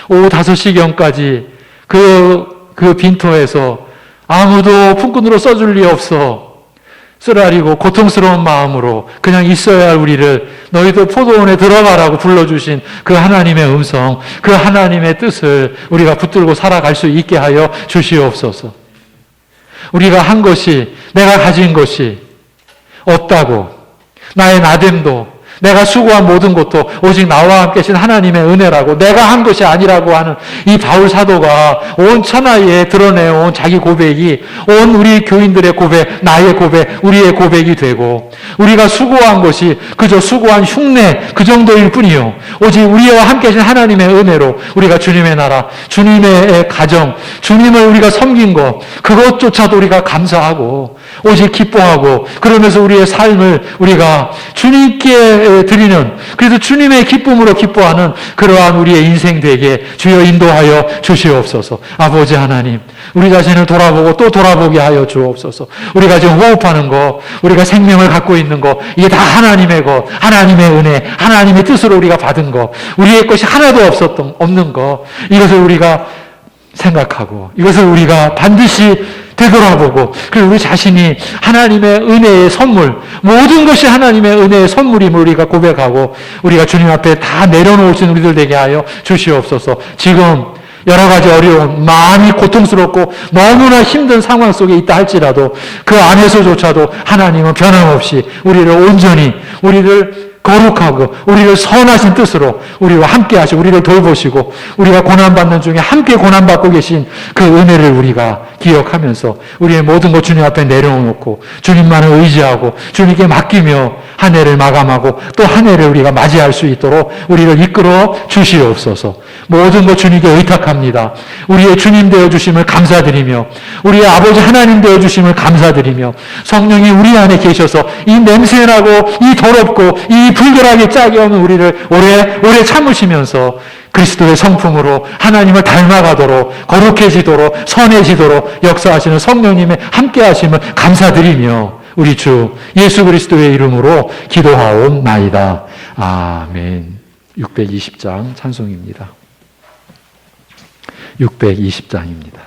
오후 5시경까지 그 빈터에서 아무도 품꾼으로 써줄 리 없어 쓰라리고 고통스러운 마음으로 그냥 있어야 할 우리를 너희도 포도원에 들어가라고 불러주신 그 하나님의 음성, 그 하나님의 뜻을 우리가 붙들고 살아갈 수 있게 하여 주시옵소서. 우리가 한 것이, 내가 가진 것이 없다고, 나의 나됨도, 내가 수고한 모든 것도 오직 나와 함께 계신 하나님의 은혜라고 내가 한 것이 아니라고 하는 이 바울 사도가 온 천하에 드러내온 자기 고백이 온 우리 교인들의 고백, 나의 고백, 우리의 고백이 되고 우리가 수고한 것이 그저 수고한 흉내 그 정도일 뿐이요 오직 우리와 함께 계신 하나님의 은혜로 우리가 주님의 나라, 주님의 가정, 주님을 우리가 섬긴 것 그것조차도 우리가 감사하고 오직 기뻐하고 그러면서 우리의 삶을 우리가 주님께 드리는 그래서 주님의 기쁨으로 기뻐하는 그러한 우리의 인생 되게 주여 인도하여 주시옵소서. 아버지 하나님 우리 자신을 돌아보고 또 돌아보게 하여 주옵소서. 우리가 지금 호흡하는 것 우리가 생명을 갖고 있는 것 이게 다 하나님의 것 하나님의 은혜 하나님의 뜻으로 우리가 받은 것 우리의 것이 하나도 없는 것 이것을 우리가 생각하고 이것을 우리가 반드시 되돌아보고 그리고 우리 자신이 하나님의 은혜의 선물 모든 것이 하나님의 은혜의 선물임을 우리가 고백하고 우리가 주님 앞에 다 내려놓으신 우리들 되게 하여 주시옵소서. 지금 여러 가지 어려운 마음이 고통스럽고 너무나 힘든 상황 속에 있다 할지라도 그 안에서조차도 하나님은 변함없이 우리를 온전히 우리를 거룩하고 우리를 선하신 뜻으로 우리와 함께 하시고 우리를 돌보시고 우리가 고난받는 중에 함께 고난받고 계신 그 은혜를 우리가 기억하면서 우리의 모든 것 주님 앞에 내려놓고 주님만을 의지하고 주님께 맡기며 한 해를 마감하고 또 한 해를 우리가 맞이할 수 있도록 우리를 이끌어 주시옵소서. 모든 것 주님께 의탁합니다. 우리의 주님 되어주심을 감사드리며 우리의 아버지 하나님 되어주심을 감사드리며 성령이 우리 안에 계셔서 이 냄새나고 이 더럽고 이 불결하게 짝이 없는 우리를 오래 참으시면서 그리스도의 성품으로 하나님을 닮아가도록 거룩해지도록 선해지도록 역사하시는 성령님의 함께하심을 감사드리며 우리 주 예수 그리스도의 이름으로 기도하옵나이다. 아멘. 620장 찬송입니다. 620장입니다.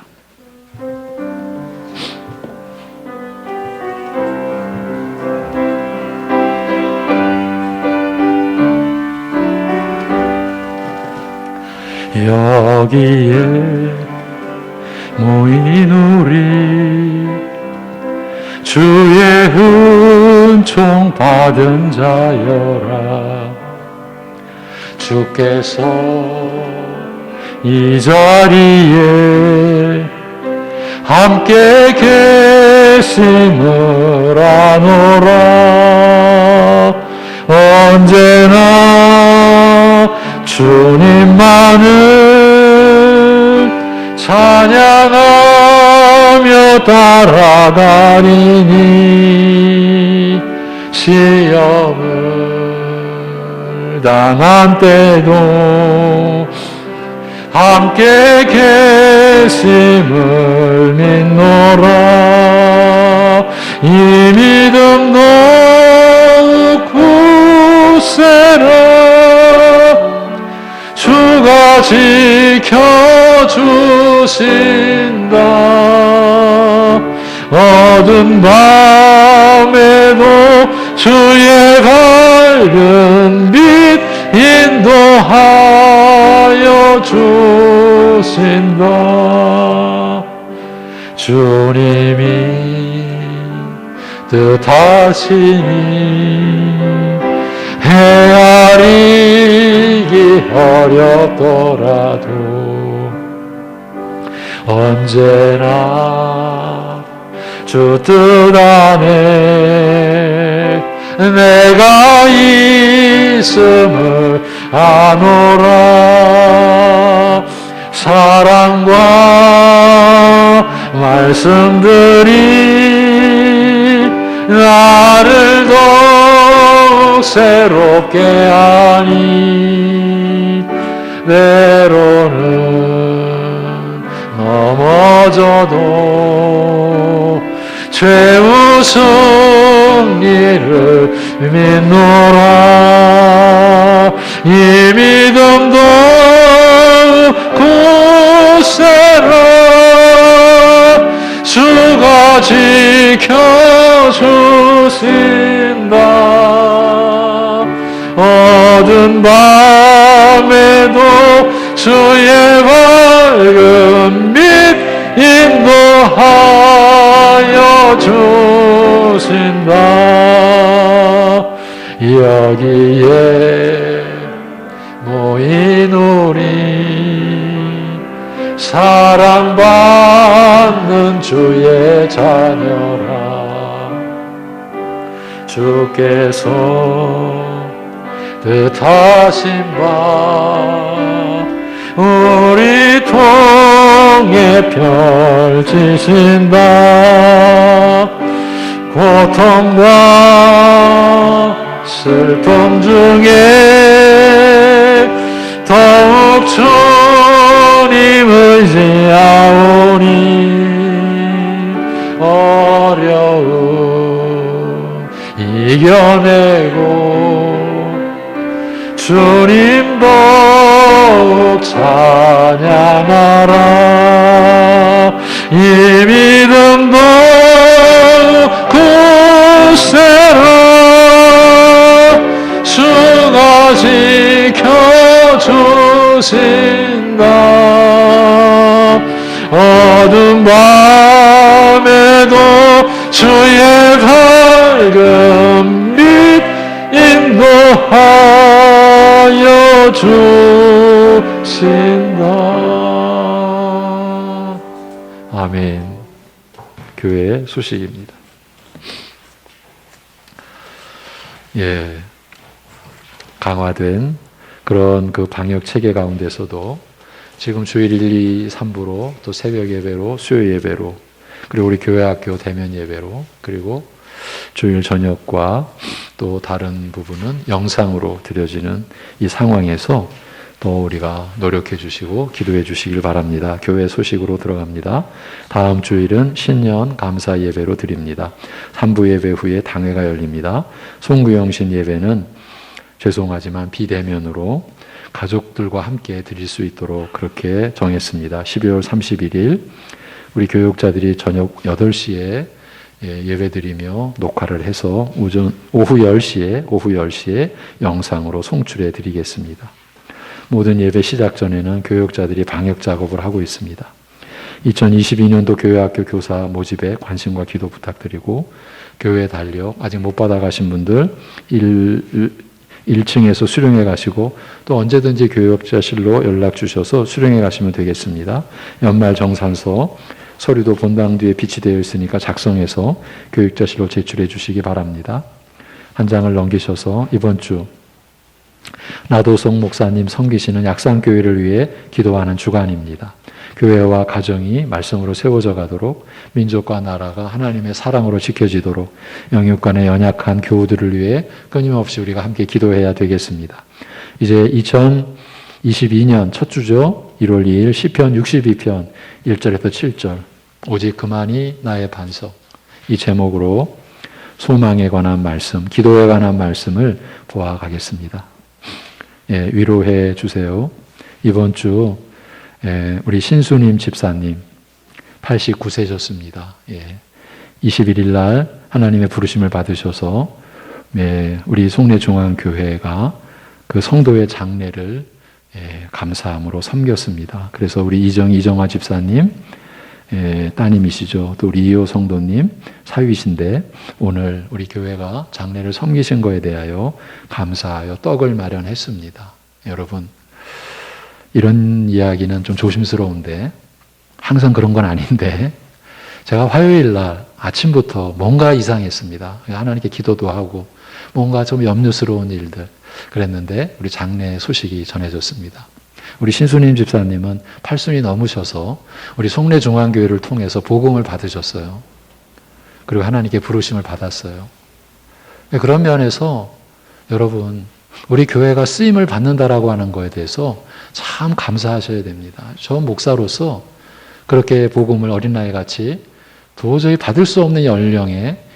여기에 주의 은총 받은 자여라. 주께서 이 자리에 함께 계심을 아노라. 언제나 주님만을 찬양하며 따라가리니 시험을 당한 때도 함께 계심을 믿노라. 이 믿음 더욱 굳세라. 주가 지켜주신다. 어두운 밤에도 주의 밝은 빛 인도하여 주신다. 주님이 뜻하시니 헤아리기 어렵더라도 언제나 주 뜻 안에 내가 있음을 아노라. 사랑과 말씀들이 나를 더욱 새롭게 하니 때로는 넘어져도 최후 승리를 믿노라. 이 믿음도 굳세라. 주가 지켜주신다. 어두운 밤에도 주의 밝은 빛 인도하여 주신다. 여기에 모인 우리 사랑받는 주의 자녀라. 주께서 뜻하신 바 우리 통해 펼치신다. 고통과 슬픔 중에 더욱 주님 의지하오니 어려움 이겨내고 주님 더욱 찬양하라. 이 믿음 더욱 굳세라. 주가 지켜주신다. 어두운 밤에도 주의 밝은 빛 인도하여 주신다. 아멘. 교회 소식입니다. 예, 강화된 그런 그 방역 체계 가운데서도 지금 주일 1, 2, 3부로 또 새벽 예배로 수요 예배로 그리고 우리 교회 학교 대면 예배로 그리고 주일 저녁과 또 다른 부분은 영상으로 드려지는 이 상황에서 더 우리가 노력해 주시고 기도해 주시길 바랍니다. 교회 소식으로 들어갑니다. 다음 주일은 신년 감사 예배로 드립니다. 3부 예배 후에 당회가 열립니다. 송구영신 예배는 죄송하지만 비대면으로 가족들과 함께 드릴 수 있도록 그렇게 정했습니다. 12월 31일 우리 교육자들이 저녁 8시에 예배드리며 녹화를 해서 오후 10시에 영상으로 송출해 드리겠습니다. 모든 예배 시작 전에는 교육자들이 방역 작업을 하고 있습니다. 2022년도 교회학교 교사 모집에 관심과 기도 부탁드리고, 교회 달력 아직 못 받아가신 분들 1층에서 수령해 가시고, 또 언제든지 교역자실로 연락 주셔서 수령해 가시면 되겠습니다. 연말 정산서 서류도 본당 뒤에 비치되어 있으니까 작성해서 교육자실로 제출해 주시기 바랍니다. 한 장을 넘기셔서 이번 주 나도성 목사님 섬기시는 약산교회를 위해 기도하는 주간입니다. 교회와 가정이 말씀으로 세워져 가도록, 민족과 나라가 하나님의 사랑으로 지켜지도록 영육 간의 연약한 교우들을 위해 끊임없이 우리가 함께 기도해야 되겠습니다. 이제 2022년 첫 주죠. 1월 2일 시편 62편 1절에서 7절, 오직 그만이 나의 반석, 이 제목으로 소망에 관한 말씀, 기도에 관한 말씀을 보아가겠습니다. 예, 위로해 주세요. 이번 주 우리 신수님 집사님 89세셨습니다. 예, 21일 날 하나님의 부르심을 받으셔서 우리 송내중앙교회가 그 성도의 장례를 감사함으로 섬겼습니다. 그래서 우리 이정화 집사님 따님이시죠. 또 우리 이호 성도님 사위신데 오늘 우리 교회가 장례를 섬기신 거에 대하여 감사하여 떡을 마련했습니다. 여러분, 이런 이야기는 좀 조심스러운데, 항상 그런 건 아닌데, 제가 화요일 날 아침부터 뭔가 이상했습니다. 하나님께 기도도 하고 뭔가 좀 염려스러운 일들 그랬는데 우리 장례 소식이 전해졌습니다. 우리 신수님 집사님은 80이 넘으셔서 우리 송내중앙교회를 통해서 복음을 받으셨어요. 그리고 하나님께 부르심을 받았어요. 그런 면에서 여러분, 우리 교회가 쓰임을 받는다라고 하는 거에 대해서 참 감사하셔야 됩니다. 저 목사로서 그렇게 복음을 어린아이 같이 도저히 받을 수 없는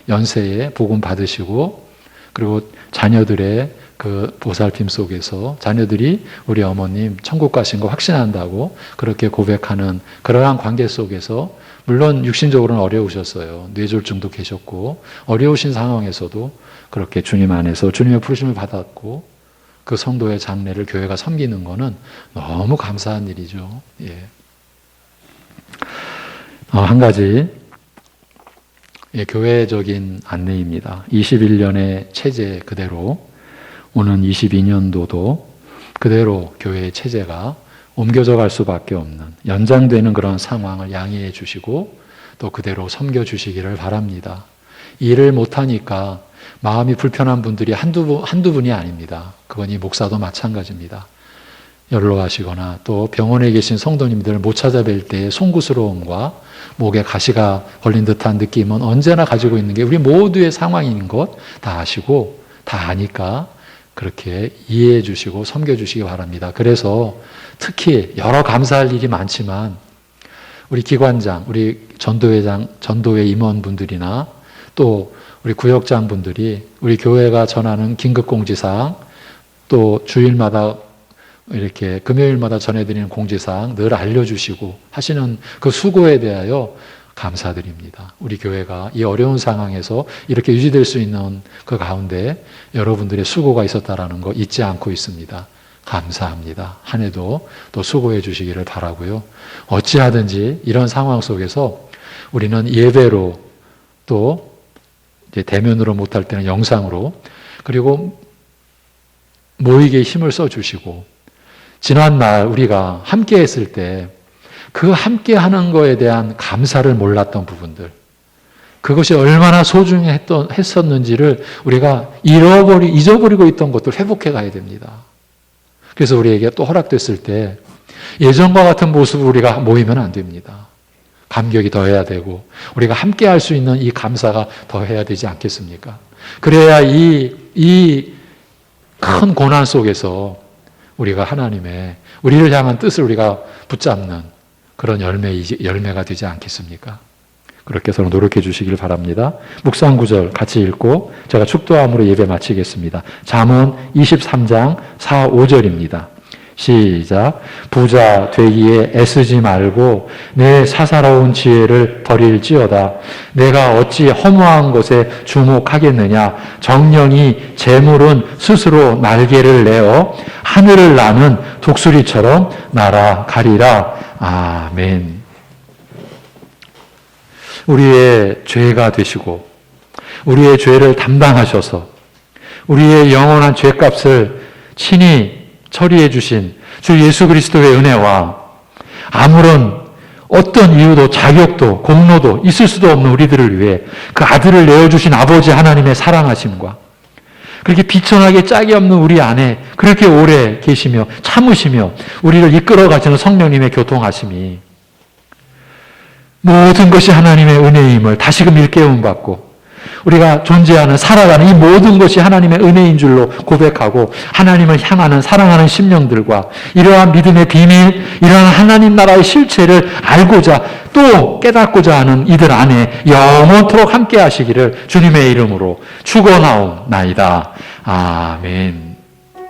연세에 복음 받으시고, 그리고 자녀들의 그 보살핌 속에서 자녀들이 우리 어머님 천국 가신 거 확신한다고 그렇게 고백하는 그러한 관계 속에서, 물론 육신적으로는 어려우셨어요. 뇌졸중도 계셨고 어려우신 상황에서도 그렇게 주님 안에서 주님의 부르심을 받았고 그 성도의 장례를 교회가 섬기는 거는 너무 감사한 일이죠. 예. 한 가지 교회적인 안내입니다. 21년의 체제 그대로 오는 22년도도 그대로 교회의 체제가 옮겨져 갈 수밖에 없는, 연장되는 그런 상황을 양해해 주시고 또 그대로 섬겨 주시기를 바랍니다. 일을 못하니까 마음이 불편한 분들이 한두 분이 아닙니다. 그건 이 목사도 마찬가지입니다. 연로하시거나 또 병원에 계신 성도님들을 못 찾아뵐 때의 송구스러움과 목에 가시가 걸린 듯한 느낌은 언제나 가지고 있는 게 우리 모두의 상황인 것 다 아시고 다 아니까 그렇게 이해해 주시고 섬겨 주시기 바랍니다. 그래서 특히 여러 감사할 일이 많지만 우리 기관장, 우리 전도회장, 전도회 임원분들이나 또 우리 구역장분들이 우리 교회가 전하는 긴급공지사항, 또 주일마다 이렇게 금요일마다 전해드리는 공지사항 늘 알려주시고 하시는 그 수고에 대하여 감사드립니다. 우리 교회가 이 어려운 상황에서 이렇게 유지될 수 있는 그 가운데 여러분들의 수고가 있었다라는 거 잊지 않고 있습니다. 감사합니다. 한 해도 또 수고해 주시기를 바라고요. 어찌하든지 이런 상황 속에서 우리는 예배로 또 이제 대면으로 못할 때는 영상으로, 그리고 모이게 힘을 써주시고, 지난날 우리가 함께 했을 때 그 함께 하는 거에 대한 감사를 몰랐던 부분들, 그것이 얼마나 소중했었는지를 우리가 잊어버리고 있던 것들 회복해 가야 됩니다. 그래서 우리에게 또 허락됐을 때 예전과 같은 모습으로 우리가 모이면 안 됩니다. 감격이 더해야 되고 우리가 함께 할 수 있는 이 감사가 더해야 되지 않겠습니까? 그래야 이 큰 고난 속에서 우리가 하나님의 우리를 향한 뜻을 우리가 붙잡는 그런 열매가 되지 않겠습니까? 그렇게 서로 노력해 주시길 바랍니다. 묵상 구절 같이 읽고 제가 축도함으로 예배 마치겠습니다. 잠언 23장 4, 5절입니다. 시작. 부자 되기에 애쓰지 말고 내 사사로운 지혜를 버릴지어다. 내가 어찌 허무한 것에 주목하겠느냐. 정령이 재물은 스스로 날개를 내어 하늘을 나는 독수리처럼 날아가리라. 아멘. 우리의 죄가 되시고 우리의 죄를 담당하셔서 우리의 영원한 죄값을 친히 처리해 주신 주 예수 그리스도의 은혜와 아무런 어떤 이유도 자격도 공로도 있을 수도 없는 우리들을 위해 그 아들을 내어주신 아버지 하나님의 사랑하심과 그렇게 비천하게 짝이 없는 우리 안에 그렇게 오래 계시며 참으시며 우리를 이끌어 가시는 성령님의 교통하심이 모든 것이 하나님의 은혜임을 다시금 일깨움 받고 우리가 존재하는 살아가는 이 모든 것이 하나님의 은혜인 줄로 고백하고 하나님을 향하는 사랑하는 심령들과 이러한 믿음의 비밀, 이러한 하나님 나라의 실체를 알고자 또 깨닫고자 하는 이들 안에 영원토록 함께 하시기를 주님의 이름으로 축원하옵나이다. 아멘.